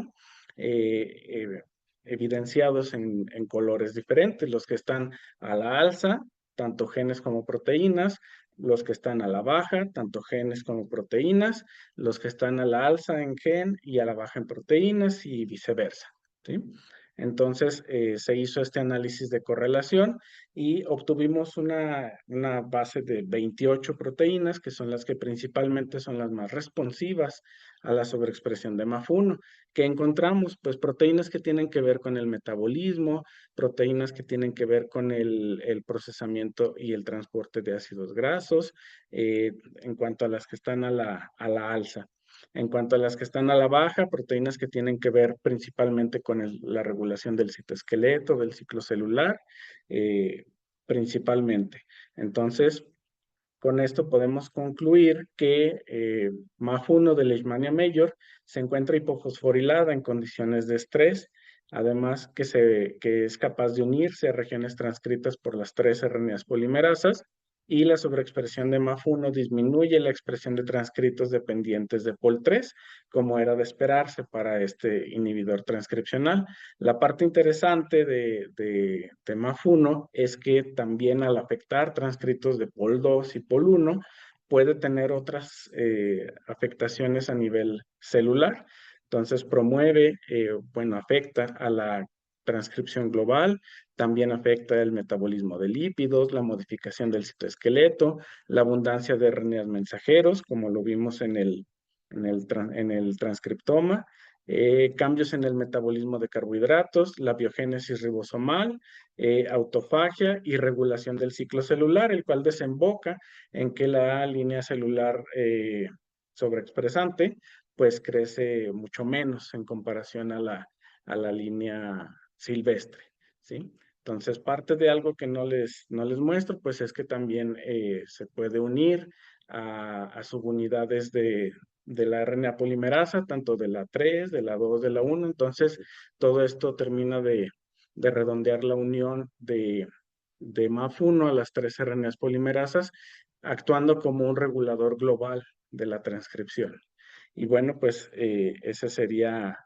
Evidenciados en colores diferentes, los que están a la alza, tanto genes como proteínas, los que están a la baja, tanto genes como proteínas, los que están a la alza en gen y a la baja en proteínas y viceversa, ¿sí? Entonces, se hizo este análisis de correlación y obtuvimos una base de 28 proteínas, que son las que principalmente son las más responsivas a la sobreexpresión de MAF1, que encontramos, pues, proteínas que tienen que ver con el metabolismo, proteínas que tienen que ver con el procesamiento y el transporte de ácidos grasos, en cuanto a las que están a la alza. En cuanto a las que están a la baja, proteínas que tienen que ver principalmente con la regulación del citoesqueleto, del ciclo celular, principalmente. Entonces, con esto podemos concluir que MAF1 de Leishmania major se encuentra hipofosforilada en condiciones de estrés, además que es capaz de unirse a regiones transcritas por las 3 RNAs polimerasas, y la sobreexpresión de MAF1 disminuye la expresión de transcritos dependientes de POL3, como era de esperarse para este inhibidor transcripcional. La parte interesante de MAF1 es que también al afectar transcritos de POL2 y POL1, puede tener otras afectaciones a nivel celular. Entonces promueve, bueno, afecta a la transcripción global, también afecta el metabolismo de lípidos, la modificación del citoesqueleto, la abundancia de RNAs mensajeros, como lo vimos en el transcriptoma, cambios en el metabolismo de carbohidratos, la biogénesis ribosomal, autofagia y regulación del ciclo celular, el cual desemboca en que la línea celular sobreexpresante pues crece mucho menos en comparación a la línea silvestre, ¿sí? Entonces, parte de algo que no les muestro, pues es que también se puede unir a subunidades de la RNA polimerasa, tanto de la 3, de la 2, de la 1. Entonces, todo esto termina de redondear la unión de MAF1 a las 3 RNAs polimerasas, actuando como un regulador global de la transcripción. Y bueno, pues ese sería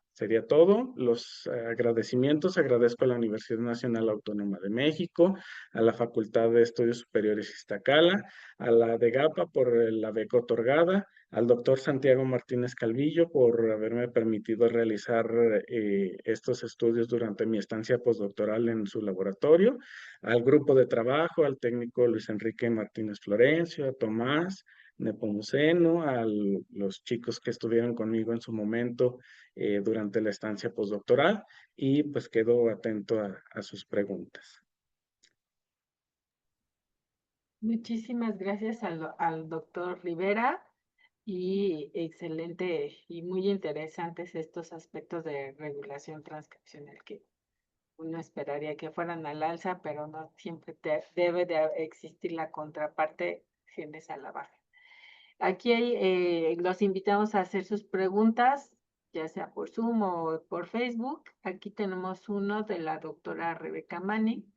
todo. Los agradecimientos. Agradezco a la Universidad Nacional Autónoma de México, a la Facultad de Estudios Superiores Iztacala, a la DEGAPA por la beca otorgada, al doctor Santiago Martínez Calvillo por haberme permitido realizar estos estudios durante mi estancia postdoctoral en su laboratorio, al grupo de trabajo, al técnico Luis Enrique Martínez Florencio, a Tomás Nepomuceno, a los chicos que estuvieron conmigo en su momento durante la estancia postdoctoral, y pues quedo atento a sus preguntas. Muchísimas gracias al doctor Rivera y excelente y muy interesantes estos aspectos de regulación transcripcional que uno esperaría que fueran al alza, pero no siempre debe de existir la contraparte genes a la baja. Aquí los invitamos a hacer sus preguntas, ya sea por Zoom o por Facebook. Aquí tenemos uno de la doctora Rebeca Manning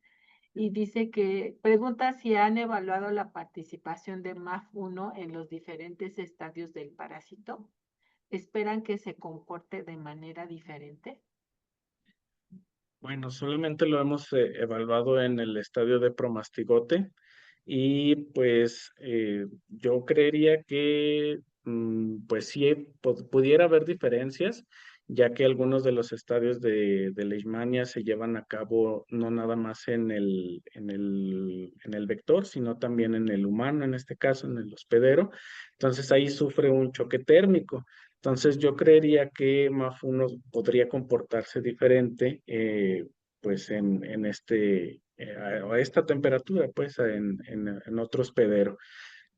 y dice que pregunta si han evaluado la participación de MAF1 en los diferentes estadios del parásito. ¿Esperan que se comporte de manera diferente? Bueno, solamente lo hemos evaluado en el estadio de promastigote y pues yo creería que pues sí pudiera haber diferencias, ya que algunos de los estadios de Leishmania se llevan a cabo no nada más en el vector, sino también en el humano, en este caso, en el hospedero. Entonces ahí sufre un choque térmico. Entonces yo creería que MAF1 podría comportarse diferente, pues a esta temperatura, pues en otro hospedero.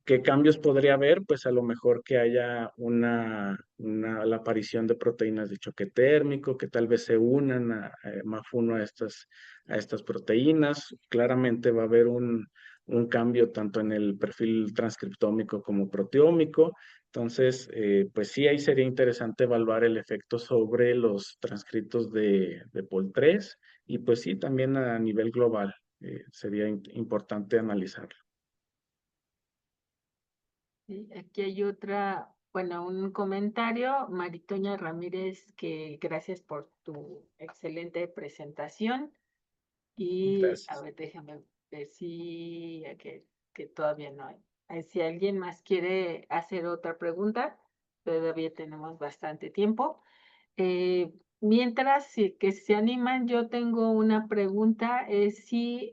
¿Qué cambios podría haber? Pues a lo mejor que haya la aparición de proteínas de choque térmico, que tal vez se unan a MAF1 a estas proteínas. Claramente va a haber un cambio tanto en el perfil transcriptómico como proteómico. Entonces, pues sí, ahí sería interesante evaluar el efecto sobre los transcritos de POL3 y pues sí, también a nivel global sería importante analizarlo. Sí, aquí hay otra, bueno, un comentario, Maritoña Ramírez, que gracias por tu excelente presentación. Y a Gracias. ver, déjame ver si que todavía no hay. Si alguien más quiere hacer otra pregunta, todavía tenemos bastante tiempo. Mientras que se animan, yo tengo una pregunta, es si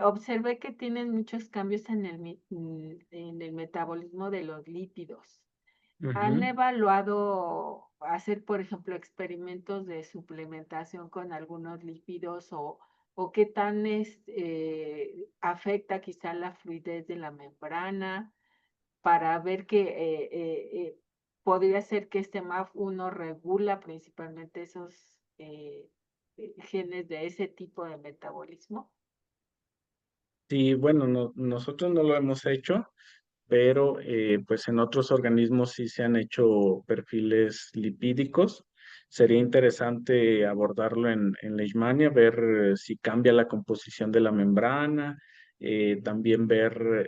observé que tienen muchos cambios en el metabolismo de los lípidos. ¿Han Ujú. evaluado hacer, por ejemplo, experimentos de suplementación con algunos lípidos o qué tan afecta quizá la fluidez de la membrana para ver que podría ser que este MAF1 regula principalmente esos genes de ese tipo de metabolismo? Sí, bueno, nosotros no lo hemos hecho, pero pues en otros organismos sí se han hecho perfiles lipídicos. Sería interesante abordarlo en Leishmania, ver si cambia la composición de la membrana, también ver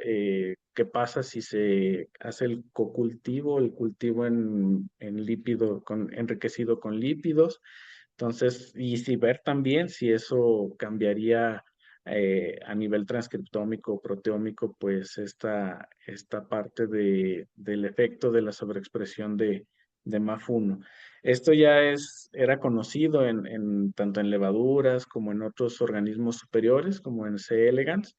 qué pasa si se hace el cocultivo, el cultivo en lípido, enriquecido con lípidos. Entonces, y si ver también si eso cambiaría a nivel transcriptómico o proteómico, pues esta parte del efecto de la sobreexpresión de MAF1. Esto ya era conocido tanto en levaduras como en otros organismos superiores, como en C. elegans,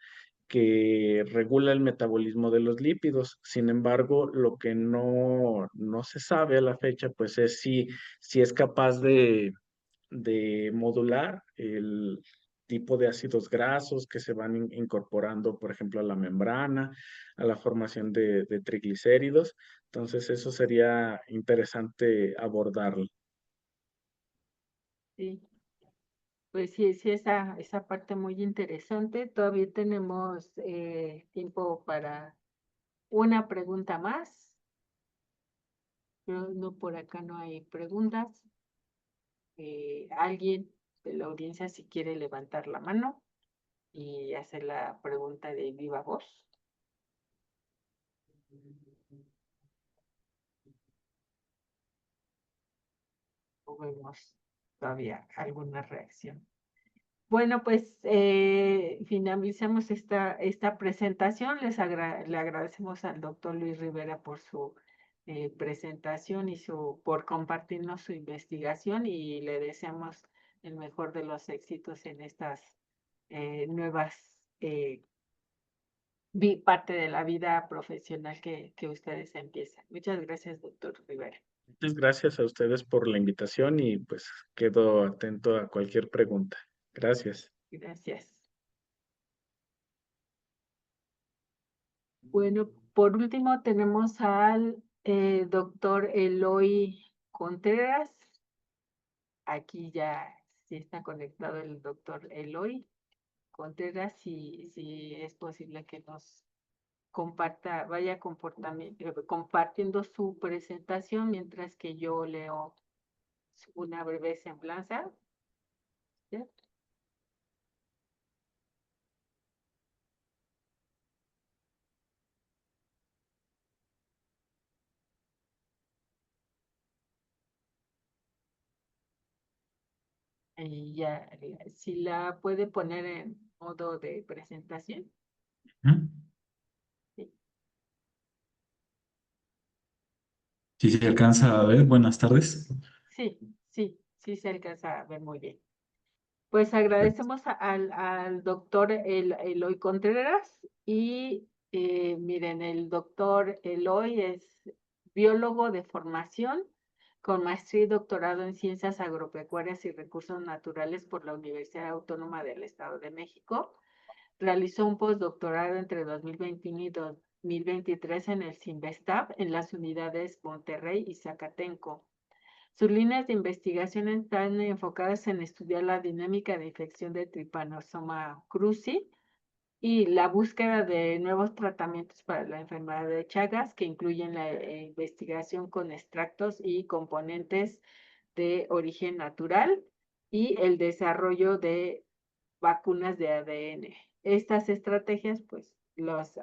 que regula el metabolismo de los lípidos. Sin embargo, lo que no se sabe a la fecha, pues es si es capaz de modular el tipo de ácidos grasos que se van incorporando, por ejemplo, a la membrana, a la formación de triglicéridos. Entonces, eso sería interesante abordarlo. Sí, pues sí, sí, esa parte muy interesante. Todavía tenemos tiempo para una pregunta más. No, por acá no hay preguntas. Alguien de la audiencia si quiere levantar la mano y hacer la pregunta de viva voz. O vemos todavía alguna reacción. Bueno, pues finalizamos esta presentación. Le agradecemos al doctor Luis Rivera por su presentación y por compartirnos su investigación y le deseamos el mejor de los éxitos en estas nuevas parte de la vida profesional que ustedes empiezan. Muchas gracias, doctor Rivera. Muchas gracias a ustedes por la invitación y pues quedo atento a cualquier pregunta. Gracias. Gracias. Bueno, por último tenemos al doctor Eloy Contreras. Aquí ya sí está conectado el doctor Eloy Contreras, si es posible que nos vaya compartiendo su presentación mientras que yo leo una breve semblanza. ¿Sí? Y ya, si la puede poner en modo de presentación. ¿Mm? Sí, ¿Sí se alcanza a ver? Buenas tardes. sí se alcanza a ver muy bien. Pues agradecemos al doctor Eloy Contreras y miren, el doctor Eloy es biólogo de formación con maestría y doctorado en ciencias agropecuarias y recursos naturales por la Universidad Autónoma del Estado de México. Realizó un postdoctorado entre 2021 y 2023 en el CINVESTAB en las unidades Monterrey y Zacatenco. Sus líneas de investigación están enfocadas en estudiar la dinámica de infección de Trypanosoma cruzi y la búsqueda de nuevos tratamientos para la enfermedad de Chagas, que incluyen la investigación con extractos y componentes de origen natural y el desarrollo de vacunas de ADN. Estas estrategias, pues, las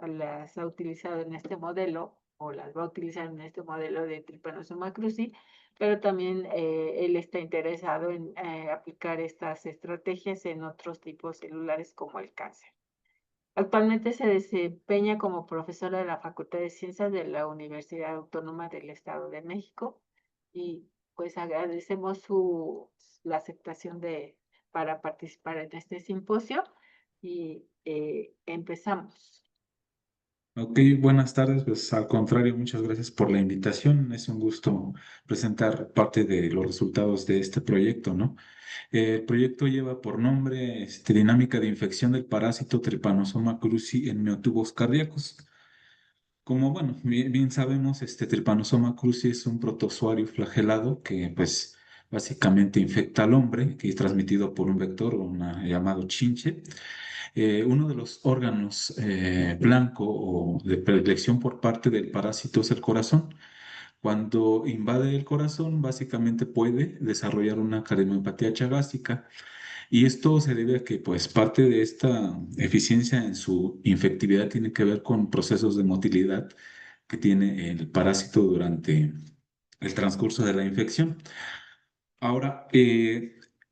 ha utilizado en este modelo o las va a utilizar en este modelo de Trypanosoma cruzi, pero también él está interesado en aplicar estas estrategias en otros tipos celulares como el cáncer. Actualmente se desempeña como profesora de la Facultad de Ciencias de la Universidad Autónoma del Estado de México y pues agradecemos la aceptación para participar en este simposio y empezamos. Ok, buenas tardes. Pues al contrario, muchas gracias por la invitación. Es un gusto presentar parte de los resultados de este proyecto, ¿no? El proyecto lleva por nombre Dinámica de infección del parásito Trypanosoma cruzi en miotubos cardíacos. Como, bueno, bien sabemos, Trypanosoma cruzi es un protozoario flagelado que, pues, básicamente infecta al hombre, que es transmitido por un vector llamado chinche. Uno de los órganos blanco o de predilección por parte del parásito es el corazón. Cuando invade el corazón, básicamente puede desarrollar una cardiomopatía chagásica. Y esto se debe a que, pues, parte de esta eficiencia en su infectividad tiene que ver con procesos de motilidad que tiene el parásito durante el transcurso de la infección. Ahora,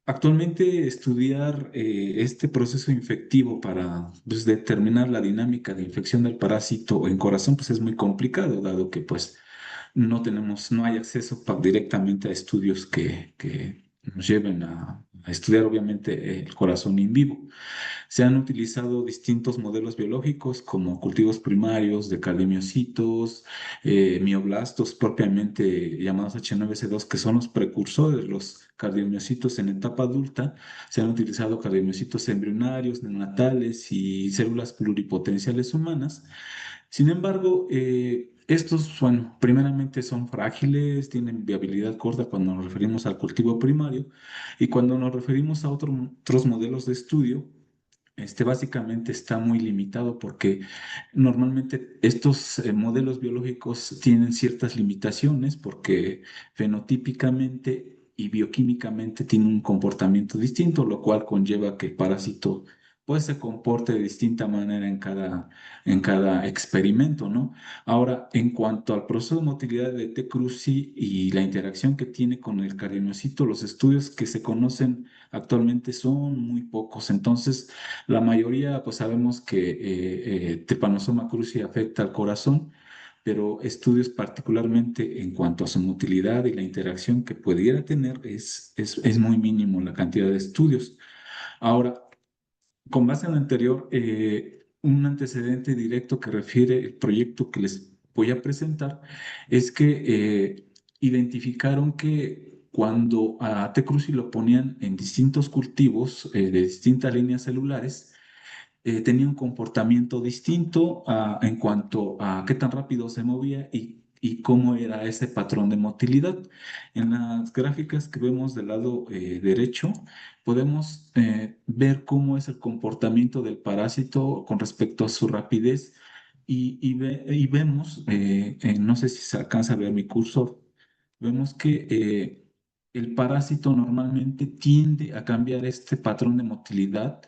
actualmente estudiar este proceso infectivo para pues, determinar la dinámica de infección del parásito en corazón, pues es muy complicado, dado que pues no hay acceso directamente a estudios que nos lleven a estudiar obviamente el corazón in vivo. Se han utilizado distintos modelos biológicos como cultivos primarios de cardiomiocitos, mioblastos propiamente llamados H9C2, que son los precursores de los cardiomiocitos en etapa adulta. Se han utilizado cardiomiocitos embrionarios, neonatales y células pluripotenciales humanas. Sin embargo, estos, bueno, primeramente son frágiles, tienen viabilidad corta cuando nos referimos al cultivo primario y cuando nos referimos a otros modelos de estudio, básicamente está muy limitado porque normalmente estos modelos biológicos tienen ciertas limitaciones porque fenotípicamente y bioquímicamente tienen un comportamiento distinto, lo cual conlleva que el parásito pues se comporte de distinta manera en cada experimento, ¿no? Ahora, en cuanto al proceso de motilidad de T. cruzi y la interacción que tiene con el cardiomocito, los estudios que se conocen actualmente son muy pocos. Entonces, la mayoría, pues sabemos que Trypanosoma cruzi afecta al corazón, pero estudios particularmente en cuanto a su motilidad y la interacción que pudiera tener es muy mínimo la cantidad de estudios. Ahora, con base en lo anterior, un antecedente directo que refiere el proyecto que les voy a presentar es que identificaron que cuando a T. cruzi lo ponían en distintos cultivos de distintas líneas celulares, tenía un comportamiento distinto en cuanto a qué tan rápido se movía y cómo era ese patrón de motilidad. En las gráficas que vemos del lado derecho, podemos ver cómo es el comportamiento del parásito con respecto a su rapidez y vemos, no sé si se alcanza a ver mi cursor, vemos que el parásito normalmente tiende a cambiar este patrón de motilidad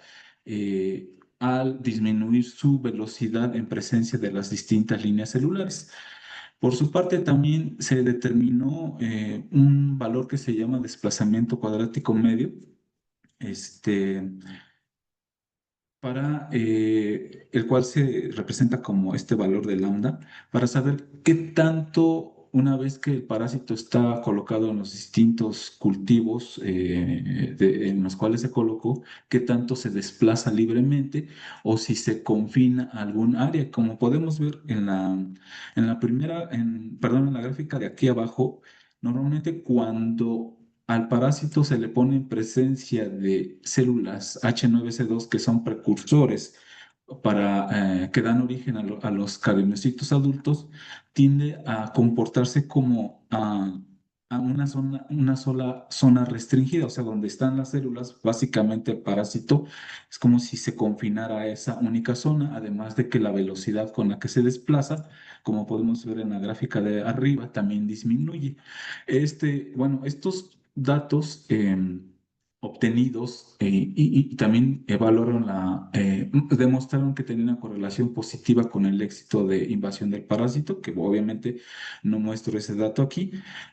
al disminuir su velocidad en presencia de las distintas líneas celulares. Por su parte, también se determinó un valor que se llama desplazamiento cuadrático medio, este, para el cual se representa como este valor de lambda, para saber qué tanto, una vez que el parásito está colocado en los distintos cultivos en los cuales se colocó, qué tanto se desplaza libremente o si se confina a algún área. Como podemos ver en la primera, perdón, en la gráfica de aquí abajo, normalmente cuando al parásito se le pone en presencia de células H9C2 que son precursores que dan origen a los carionocitos adultos, tiende a comportarse como a una sola zona restringida, o sea, donde están las células, básicamente el parásito es como si se confinara a esa única zona, además de que la velocidad con la que se desplaza, como podemos ver en la gráfica de arriba, también disminuye. Bueno, estos datos obtenidos y también demostraron que tenía una correlación positiva con el éxito de invasión del parásito, que obviamente no muestro ese dato aquí,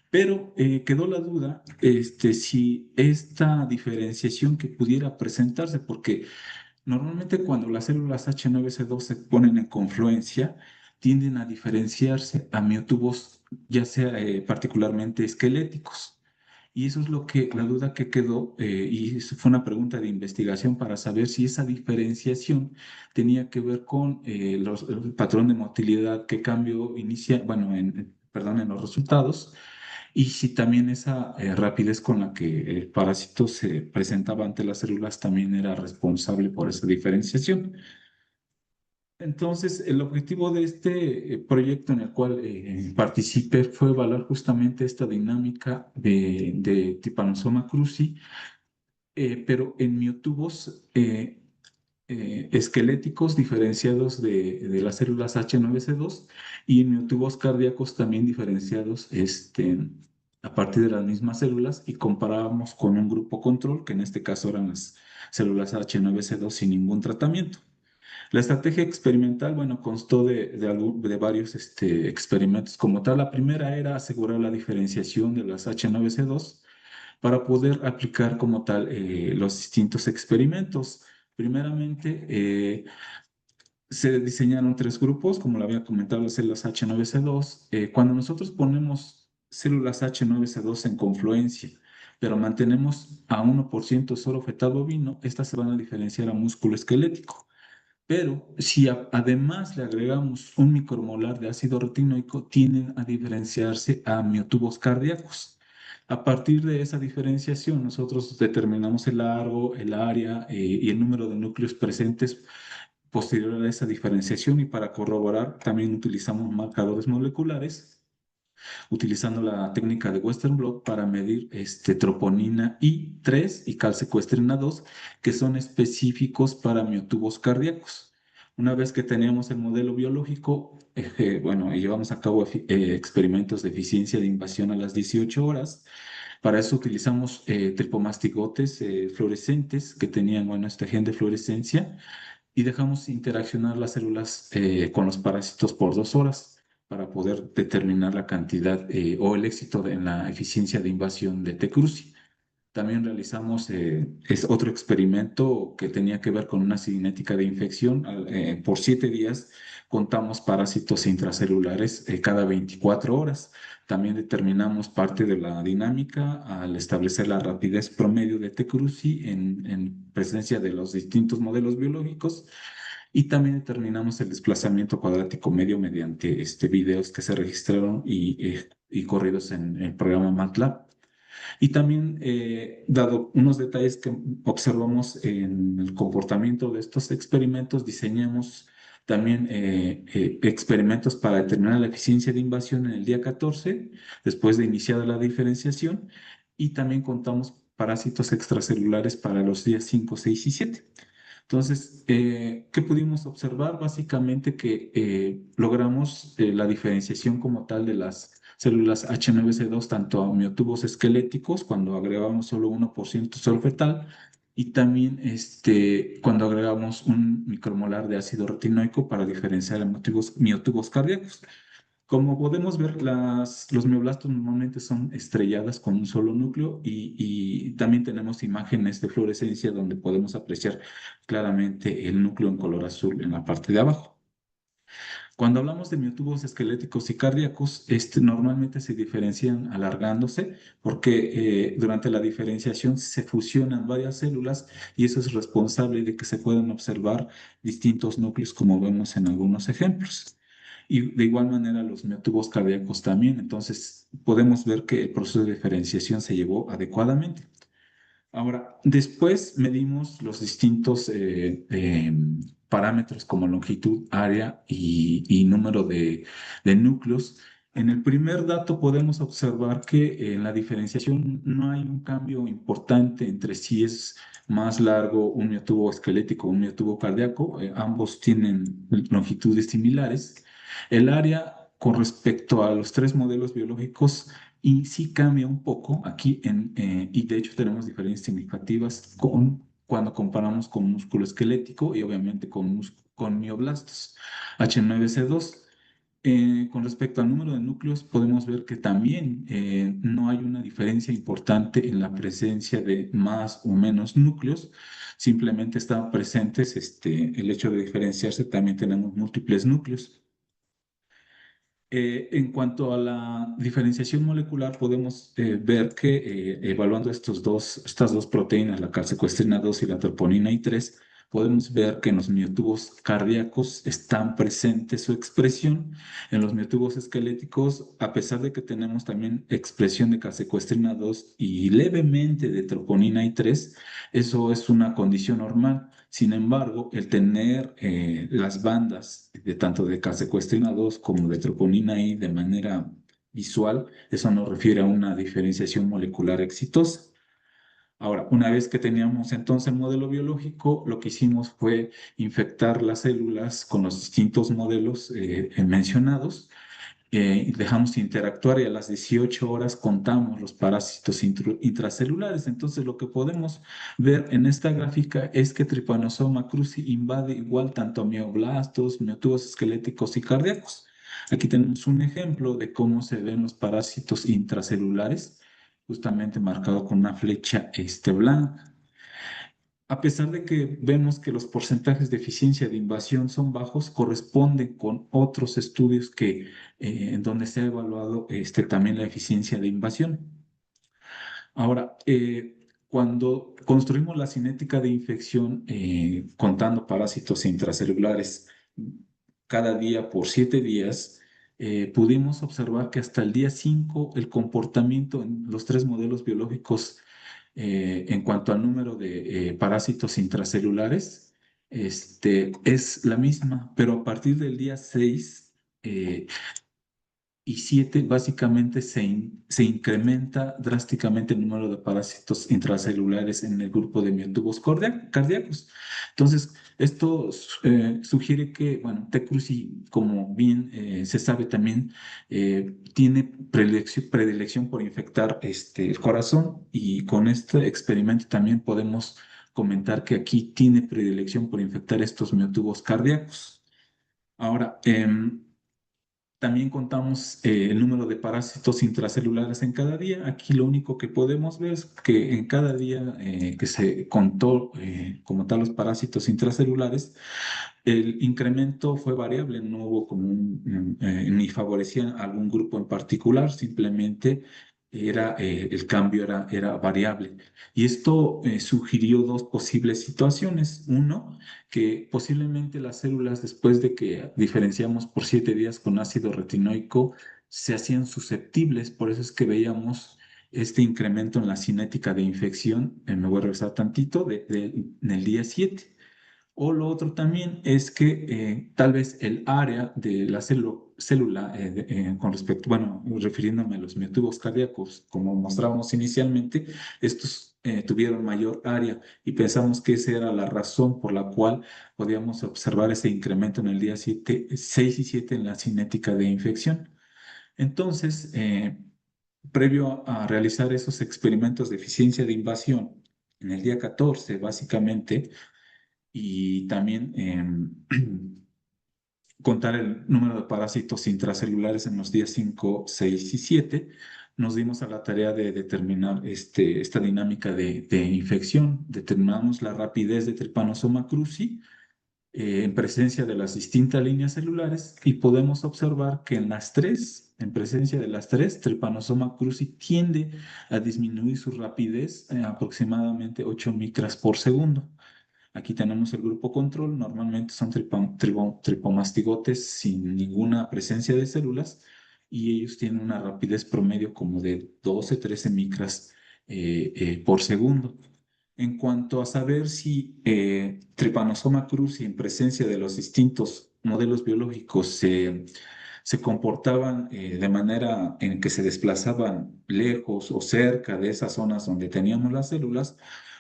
pero quedó la duda si esta diferenciación que pudiera presentarse, porque normalmente cuando las células H9C2 se ponen en confluencia, tienden a diferenciarse a miotubos, ya sea particularmente esqueléticos. Y eso es la duda que quedó, y eso fue una pregunta de investigación para saber si esa diferenciación tenía que ver con el patrón de motilidad que cambio inicia, bueno, perdón, en los resultados, y si también esa rapidez con la que el parásito se presentaba ante las células también era responsable por esa diferenciación. Entonces, el objetivo de este proyecto en el cual participé fue evaluar justamente esta dinámica de Trypanosoma cruzi, pero en miotubos esqueléticos diferenciados de las células H9C2 y en miotubos cardíacos también diferenciados a partir de las mismas células y comparábamos con un grupo control, que en este caso eran las células H9C2 sin ningún tratamiento. La estrategia experimental, bueno, constó de varios experimentos como tal. La primera era asegurar la diferenciación de las H9C2 para poder aplicar como tal los distintos experimentos. Primeramente, se diseñaron tres grupos, como lo había comentado, las células H9C2. Cuando nosotros ponemos células H9C2 en confluencia, pero mantenemos a 1% solo fetal bovino, estas se van a diferenciar a músculo esquelético. Pero si además le agregamos un micromolar de ácido retinoico, tienden a diferenciarse a miotubos cardíacos. A partir de esa diferenciación, nosotros determinamos el largo, el área y el número de núcleos presentes posterior a esa diferenciación, y para corroborar también utilizamos marcadores moleculares utilizando la técnica de Western blot para medir troponina I3 y calsecuestrina 2, que son específicos para miotubos cardíacos. Una vez que teníamos el modelo biológico, bueno, llevamos a cabo experimentos de eficiencia de invasión a las 18 horas. Para eso utilizamos tripomastigotes fluorescentes que tenían, bueno, este gen de fluorescencia, y dejamos interaccionar las células con los parásitos por 2 horas para poder determinar la cantidad o el éxito en la eficiencia de invasión de T. cruzi. También realizamos otro experimento que tenía que ver con una cinética de infección. Por 7 días contamos parásitos intracelulares cada 24 horas. También determinamos parte de la dinámica al establecer la rapidez promedio de T. cruzi en presencia de los distintos modelos biológicos. Y también determinamos el desplazamiento cuadrático medio mediante videos que se registraron y corridos en el programa MATLAB. Y también, dado unos detalles que observamos en el comportamiento de estos experimentos, diseñamos también experimentos para determinar la eficiencia de invasión en el día 14, después de iniciada la diferenciación, y también contamos parásitos extracelulares para los días 5, 6 y 7. Entonces, ¿qué pudimos observar? Básicamente que logramos la diferenciación como tal de las células H9C2, tanto a miotubos esqueléticos, cuando agregamos solo 1% solfetal, y también cuando agregamos un micromolar de ácido retinoico para diferenciar a miotubos cardíacos. Como podemos ver, los mioblastos normalmente son estrelladas con un solo núcleo y también tenemos imágenes de fluorescencia donde podemos apreciar claramente el núcleo en color azul en la parte de abajo. Cuando hablamos de miotubos esqueléticos y cardíacos, normalmente se diferencian alargándose porque durante la diferenciación se fusionan varias células y eso es responsable de que se puedan observar distintos núcleos como vemos en algunos ejemplos. Y de igual manera los miotubos cardíacos también. Entonces podemos ver que el proceso de diferenciación se llevó adecuadamente. Ahora, después medimos los distintos parámetros como longitud, área y número de núcleos. En el primer dato podemos observar que en la diferenciación no hay un cambio importante entre si es más largo un miotubo esquelético o un miotubo cardíaco. Ambos tienen longitudes similares. El área con respecto a los tres modelos biológicos y sí cambia un poco aquí, y de hecho tenemos diferencias significativas cuando comparamos con músculo esquelético y obviamente con mioblastos. H9C2. Con respecto al número de núcleos, podemos ver que también no hay una diferencia importante en la presencia de más o menos núcleos, simplemente están presentes el hecho de diferenciarse, también tenemos múltiples núcleos. En cuanto a la diferenciación molecular, podemos ver que evaluando estas dos proteínas, la calsecuestrina 2 y la troponina I3, podemos ver que en los miotubos cardíacos están presentes su expresión. En los miotubos esqueléticos, a pesar de que tenemos también expresión de calsecuestrina 2 y levemente de troponina I3, eso es una condición normal. Sin embargo, el tener las bandas de tanto de calsecuestrina 2 como de troponina I de manera visual, eso nos refiere a una diferenciación molecular exitosa. Ahora, una vez que teníamos entonces el modelo biológico, lo que hicimos fue infectar las células con los distintos modelos mencionados, dejamos interactuar y a las 18 horas contamos los parásitos intracelulares. Entonces, lo que podemos ver en esta gráfica es que Trypanosoma cruzi invade igual tanto a mioblastos, miotubos esqueléticos y cardíacos. Aquí tenemos un ejemplo de cómo se ven los parásitos intracelulares, justamente marcado con una flecha blanca. A pesar de que vemos que los porcentajes de eficiencia de invasión son bajos, corresponden con otros estudios en donde se ha evaluado también la eficiencia de invasión. Ahora, cuando construimos la cinética de infección contando parásitos intracelulares cada día por 7 días, pudimos observar que hasta el día 5 el comportamiento en los tres modelos biológicos en cuanto al número de parásitos intracelulares, es la misma, pero a partir del día 6 y 7 básicamente se incrementa drásticamente el número de parásitos intracelulares en el grupo de miotubos cardíacos. Entonces, esto sugiere que, bueno, T. cruzi, como bien se sabe también, tiene predilección por infectar el corazón y con este experimento también podemos comentar que aquí tiene predilección por infectar estos miotubos cardíacos. Ahora, también contamos el número de parásitos intracelulares en cada día. Aquí lo único que podemos ver es que en cada día que se contó como tal los parásitos intracelulares, el incremento fue variable, no hubo como ni favorecía a algún grupo en particular, simplemente el cambio era variable. Y esto sugirió dos posibles situaciones. Uno, que posiblemente las células, después de que diferenciamos por 7 días con ácido retinoico, se hacían susceptibles, por eso es que veíamos este incremento en la cinética de infección, me voy a regresar tantito, en el día 7. O lo otro también es que tal vez el área de la célula con respecto, bueno, refiriéndome a los miotubos cardíacos, como mostrábamos inicialmente, estos tuvieron mayor área y pensamos que esa era la razón por la cual podíamos observar ese incremento en el día 7, 6 y 7 en la cinética de infección. Entonces, previo a realizar esos experimentos de eficiencia de invasión, en el día 14, básicamente, y también contar el número de parásitos intracelulares en los días 5, 6 y 7, nos dimos a la tarea de determinar esta dinámica de infección. Determinamos la rapidez de Trypanosoma cruzi en presencia de las distintas líneas celulares y podemos observar que en presencia de las tres, Trypanosoma cruzi tiende a disminuir su rapidez en aproximadamente 8 micras por segundo. Aquí tenemos el grupo control, normalmente son tripomastigotes sin ninguna presencia de células y ellos tienen una rapidez promedio como de 12-13 micras por segundo. En cuanto a saber si Trypanosoma cruzi en presencia de los distintos modelos biológicos se comportaban de manera en que se desplazaban lejos o cerca de esas zonas donde teníamos las células,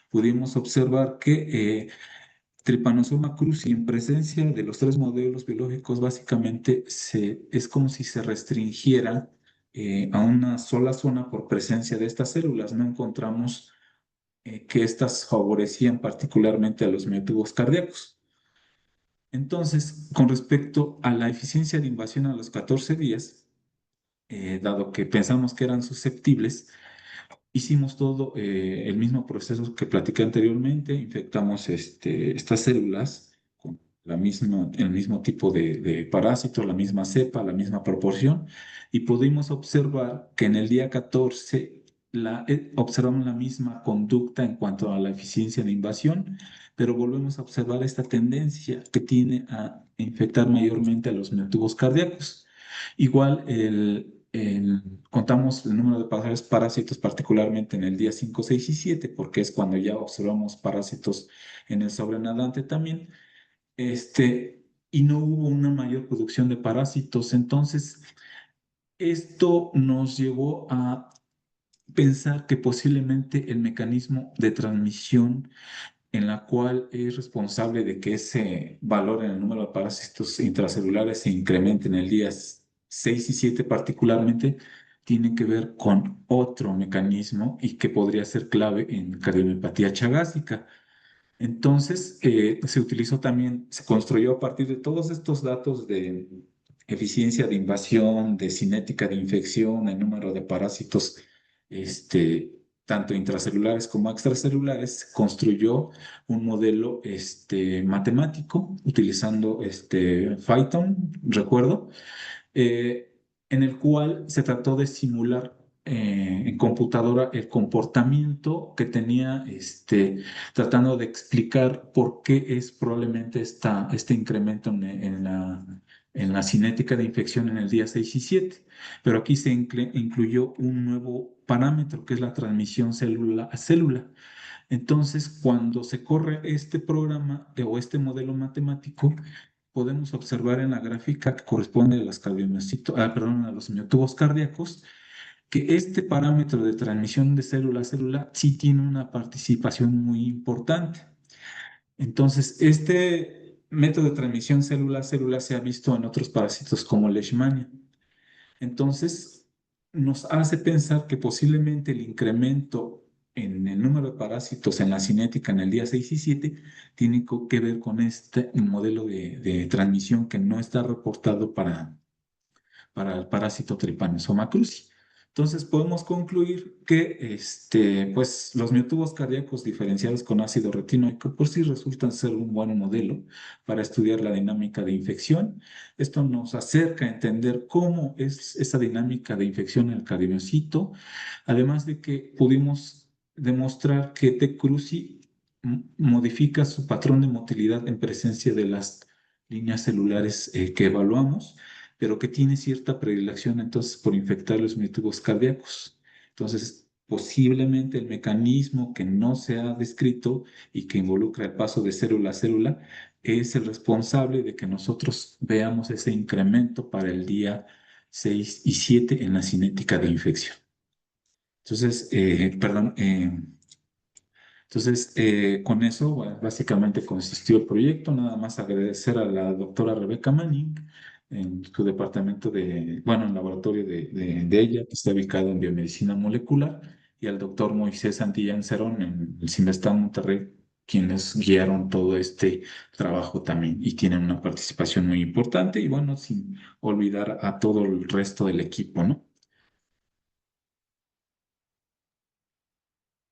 pudimos observar que Trypanosoma cruzi en presencia de los tres modelos biológicos básicamente es como si se restringiera a una sola zona por presencia de estas células. No encontramos que éstas favorecían particularmente a los miotubos cardíacos. Entonces, con respecto a la eficiencia de invasión a los 14 días, dado que pensamos que eran susceptibles, hicimos todo el mismo proceso que platiqué anteriormente, infectamos estas células con el mismo tipo de parásito, la misma cepa, la misma proporción, y pudimos observar que en el día 14 observamos la misma conducta en cuanto a la eficiencia de invasión, pero volvemos a observar esta tendencia que tiene a infectar mayormente a los miotubos cardíacos. Igual contamos el número de parásitos particularmente en el día 5, 6 y 7, porque es cuando ya observamos parásitos en el sobrenadante también, y no hubo una mayor producción de parásitos. Entonces, esto nos llevó a pensar que posiblemente el mecanismo de transmisión en la cual es responsable de que ese valor en el número de parásitos intracelulares se incremente en el día 6 y 7 particularmente, tiene que ver con otro mecanismo y que podría ser clave en cardiomiopatía chagásica. Entonces, se construyó a partir de todos estos datos de eficiencia de invasión, de cinética de infección, el número de parásitos, tanto intracelulares como extracelulares, se construyó un modelo matemático utilizando Python, recuerdo, en el cual se trató de simular en computadora el comportamiento que tenía, tratando de explicar por qué es probablemente este incremento en la cinética de infección en el día 6 y 7. Pero aquí se incluyó un nuevo parámetro que es la transmisión célula a célula. Entonces, cuando se corre este programa o este modelo matemático, podemos observar en la gráfica que corresponde a a los miotubos cardíacos, que este parámetro de transmisión de célula a célula sí tiene una participación muy importante. Entonces, este método de transmisión célula a célula se ha visto en otros parásitos como Leishmania. Entonces, nos hace pensar que posiblemente el incremento en el número de parásitos en la cinética en el día 6 y 7 tiene que ver con este modelo de transmisión que no está reportado para el parásito Trypanosoma cruzi. Entonces podemos concluir que pues, los miotubos cardíacos diferenciados con ácido retinoico por sí resultan ser un buen modelo para estudiar la dinámica de infección. Esto nos acerca a entender cómo es esa dinámica de infección en el cardiomiocito, además de que pudimos demostrar que T. cruzi modifica su patrón de motilidad en presencia de las líneas celulares que evaluamos, pero que tiene cierta predilección entonces por infectar los miotubos cardíacos. Entonces, posiblemente el mecanismo que no se ha descrito y que involucra el paso de célula a célula es el responsable de que nosotros veamos ese incremento para el día 6 y 7 en la cinética de infección. Entonces, con eso, bueno, básicamente consistió el proyecto. Nada más agradecer a la doctora Rebeca Manning en su departamento bueno, en el laboratorio de ella, que está ubicado en biomedicina molecular, y al doctor Moisés Santillán Cerón en el CIMBESTAB Monterrey, quienes guiaron todo este trabajo también y tienen una participación muy importante. Y bueno, sin olvidar a todo el resto del equipo, ¿no?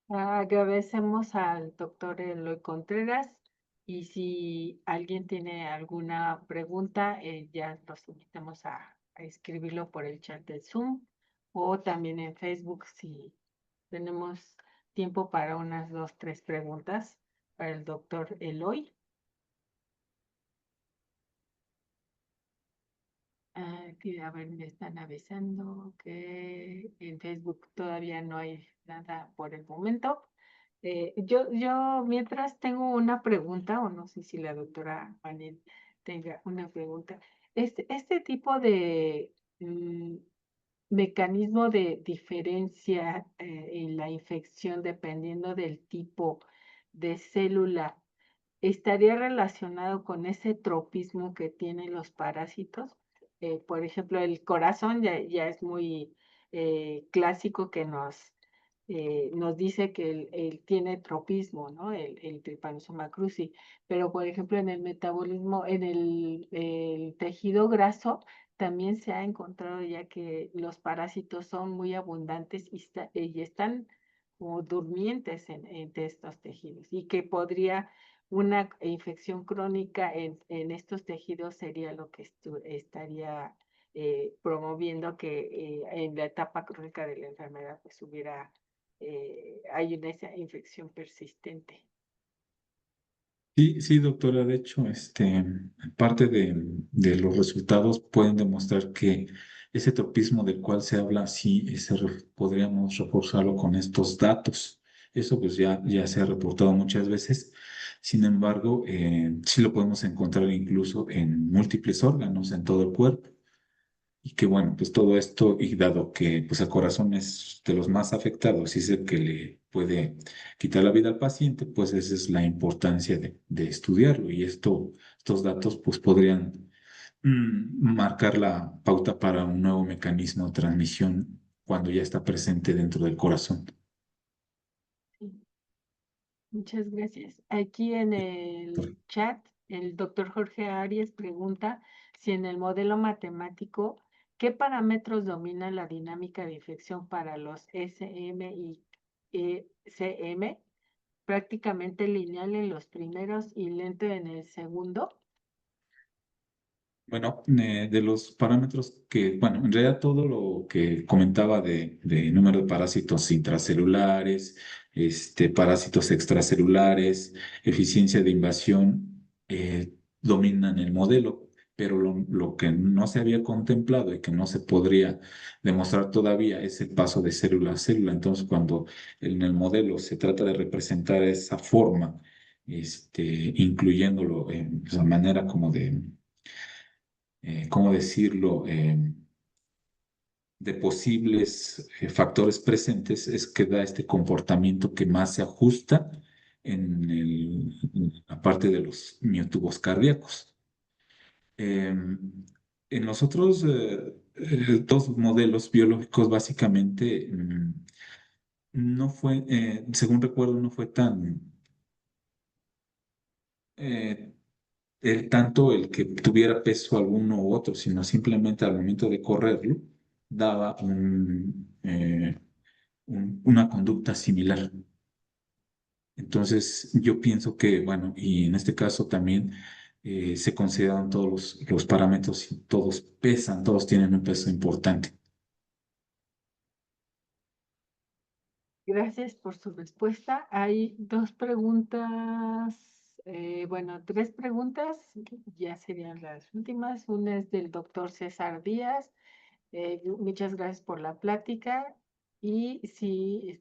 Agradecemos al doctor Eloy Contreras y si alguien tiene alguna pregunta, ya los invitamos a escribirlo por el chat de Zoom o también en Facebook si tenemos tiempo para unas 2, 3 preguntas para el doctor Eloy. A ver, me están avisando que en Facebook todavía no hay nada por el momento. Yo mientras tengo una pregunta, o no sé si la doctora Manel tenga una pregunta. Este tipo de mecanismo de diferencia en la infección dependiendo del tipo de célula, ¿estaría relacionado con ese tropismo que tienen los parásitos? Por ejemplo, el corazón ya es muy clásico que nos dice que él tiene tropismo, ¿no? El Trypanosoma cruzi. Pero, por ejemplo, en el metabolismo, en el tejido graso, también se ha encontrado ya que los parásitos son muy abundantes y están como durmientes entre estos tejidos y que podría una infección crónica en estos tejidos sería lo que estaría promoviendo que en la etapa crónica de la enfermedad pues hay esa infección persistente. Sí, sí, doctora. De hecho, parte de los resultados pueden demostrar que ese tropismo del cual se habla, sí, podríamos reforzarlo con estos datos. Eso pues ya se ha reportado muchas veces. Sin embargo, sí lo podemos encontrar incluso en múltiples órganos, en todo el cuerpo. Y que bueno, pues todo esto, y dado que pues el corazón es de los más afectados y es el que le puede quitar la vida al paciente, pues esa es la importancia de estudiarlo. Y estos datos pues podrían marcar la pauta para un nuevo mecanismo de transmisión cuando ya está presente dentro del corazón. Sí. Muchas gracias. Aquí en el chat, el doctor Jorge Arias pregunta si en el modelo matemático, ¿qué parámetros domina la dinámica de infección para los SM y ECM? Prácticamente lineal en los primeros y lento en el segundo. Bueno, de los parámetros bueno, en realidad todo lo que comentaba de número de parásitos intracelulares, parásitos extracelulares, eficiencia de invasión, dominan el modelo, pero lo que no se había contemplado y que no se podría demostrar todavía es el paso de célula a célula. Entonces, cuando en el modelo se trata de representar esa forma, incluyéndolo en la manera como ¿cómo decirlo?, de posibles factores presentes, es que da este comportamiento que más se ajusta en la parte de los miotubos cardíacos. En los otros dos modelos biológicos, básicamente, no fue, según recuerdo, no fue eh, tanto el que tuviera peso alguno u otro, sino simplemente al momento de correrlo, daba una conducta similar. Entonces, yo pienso que, bueno, y en este caso también se consideran todos los parámetros y todos pesan, todos tienen un peso importante. Gracias por su respuesta. Hay 2 preguntas, bueno, 3 preguntas, ya serían las últimas. Una es del doctor César Díaz. Muchas gracias por la plática Y si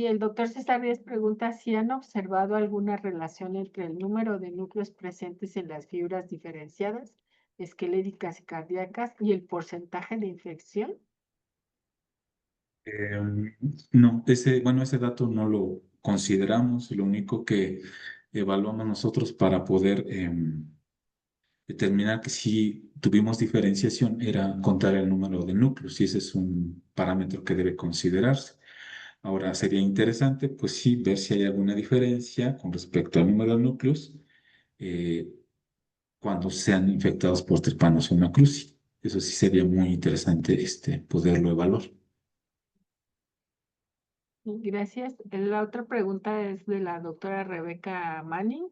el doctor César Díaz pregunta si han observado alguna relación entre el número de núcleos presentes en las fibras diferenciadas, esqueléticas y cardíacas y el porcentaje de infección. No, ese dato no lo consideramos. Lo único que evaluamos nosotros para poder determinar que si tuvimos diferenciación era contar el número de núcleos y ese es un parámetro que debe considerarse. Ahora sería interesante, pues sí, ver si hay alguna diferencia con respecto al número de núcleos eh, cuando sean infectados por Trypanosoma cruzi. Eso sí sería muy interesante poderlo evaluar. Gracias. La otra pregunta es de la doctora Rebeca Manning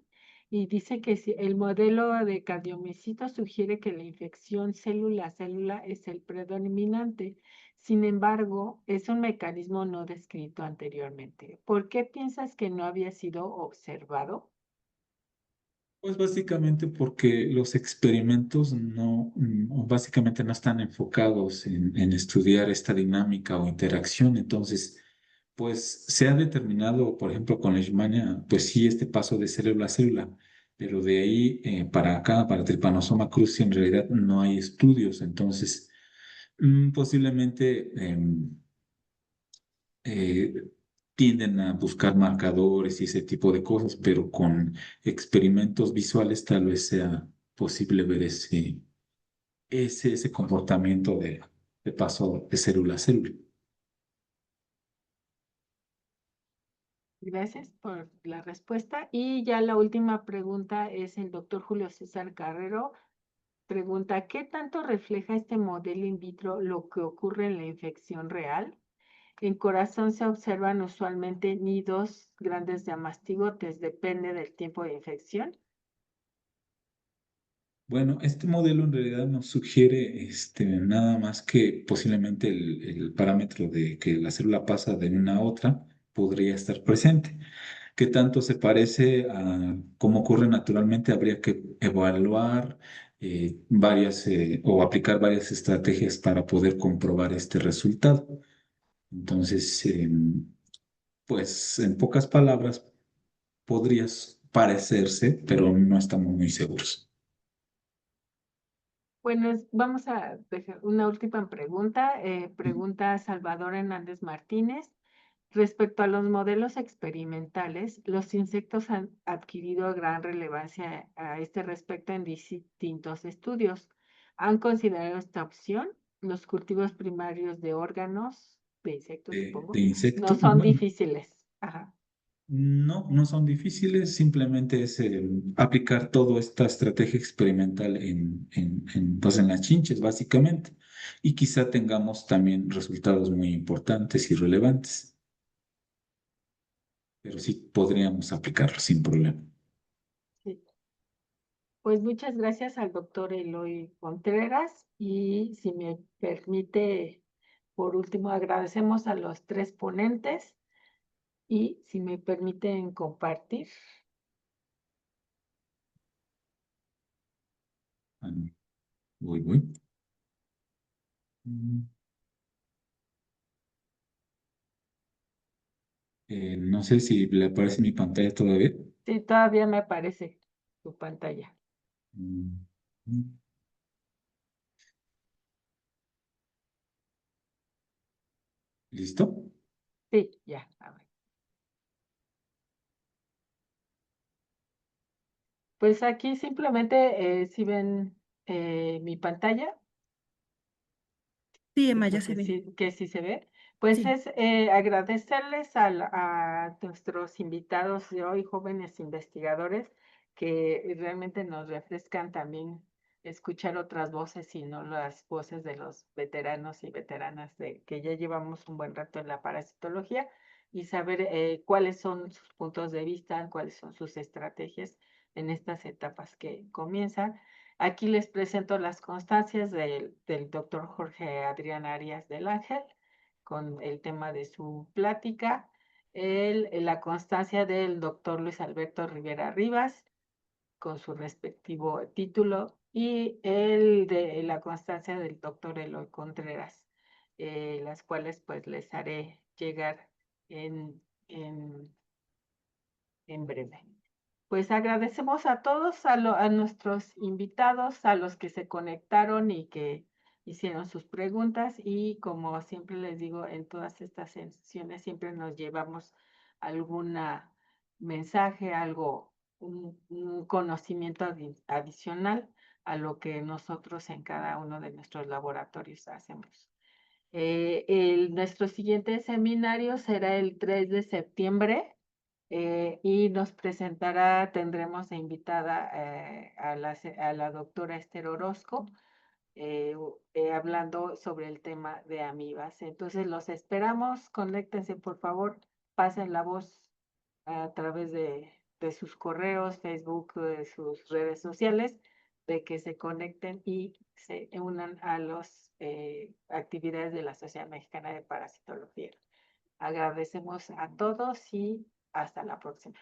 y dice que si el modelo de cardiomiocito sugiere que la infección célula a célula es el predominante. Sin embargo, es un mecanismo no descrito anteriormente. ¿Por qué piensas que no había sido observado? Pues básicamente porque los experimentos básicamente no están enfocados en estudiar esta dinámica o interacción. Entonces, pues se ha determinado, por ejemplo, con Leishmania, pues sí, este paso de célula a célula, pero de ahí para acá, para Trypanosoma cruzi, en realidad no hay estudios. Entonces, posiblemente eh, tienden a buscar marcadores y ese tipo de cosas, pero con experimentos visuales tal vez sea posible ver ese comportamiento de paso de célula a célula. Gracias por la respuesta. Y ya la última pregunta es el doctor Julio César Carrero. Pregunta, ¿qué tanto refleja este modelo in vitro lo que ocurre en la infección real? En corazón se observan usualmente nidos grandes de mastigotes, depende del tiempo de infección. Bueno, este modelo en realidad nos sugiere nada más que posiblemente el parámetro de que la célula pasa de una a otra podría estar presente. ¿Qué tanto se parece a cómo ocurre naturalmente? Habría que evaluar varias o aplicar varias estrategias para poder comprobar este resultado. Entonces, pues en pocas palabras, podrías parecerse, pero no estamos muy seguros. Bueno, vamos a dejar una última pregunta. Pregunta Salvador Hernández Martínez. Respecto a los modelos experimentales, los insectos han adquirido gran relevancia a este respecto en distintos estudios. ¿Han considerado esta opción? Los cultivos primarios de órganos, de insectos, De supongo, no insectos, son difíciles. Ajá. no son difíciles, simplemente es aplicar toda esta estrategia experimental pues en las chinches, básicamente, y quizá tengamos también resultados muy importantes y relevantes, pero sí podríamos aplicarlo sin problema. Sí. Pues muchas gracias al doctor Eloy Contreras y si me permite, por último, agradecemos a los tres ponentes y si me permiten compartir. Ah, voy. Mm, no sé si le aparece mi pantalla todavía. Sí, todavía me aparece tu pantalla. Mm, mm, ¿Listo? Sí, ya. A ver. Pues aquí simplemente si ven mi pantalla. Sí, Emma, ya Creo se ve. que sí se ve. Pues Sí. es agradecerles a nuestros invitados de hoy, jóvenes investigadores, que realmente nos refrescan también escuchar otras voces y no las voces de los veteranos y veteranas de que ya llevamos un buen rato en la parasitología y saber cuáles son sus puntos de vista, cuáles son sus estrategias en estas etapas que comienzan. Aquí les presento las constancias del doctor Jorge Adrián Arias del Ángel con el tema de su plática, la constancia del doctor Luis Alberto Rivera Rivas con su respectivo título y el de la constancia del doctor Eloy Contreras, las cuales pues les haré llegar en, en, en breve. Pues agradecemos a todos, a nuestros invitados, a los que se conectaron y que hicieron sus preguntas, y como siempre les digo, en todas estas sesiones siempre nos llevamos algún mensaje, algo, un conocimiento adicional a lo que nosotros en cada uno de nuestros laboratorios hacemos. Nuestro siguiente seminario será el 3 de septiembre. Y nos tendremos de invitada a la doctora Esther Orozco, hablando sobre el tema de amibas. Entonces los esperamos, conéctense por favor, pasen la voz a través de sus correos, Facebook, de sus redes sociales, de que se conecten y se unan a las actividades de la Sociedad Mexicana de Parasitología. Agradecemos a todos y hasta la próxima.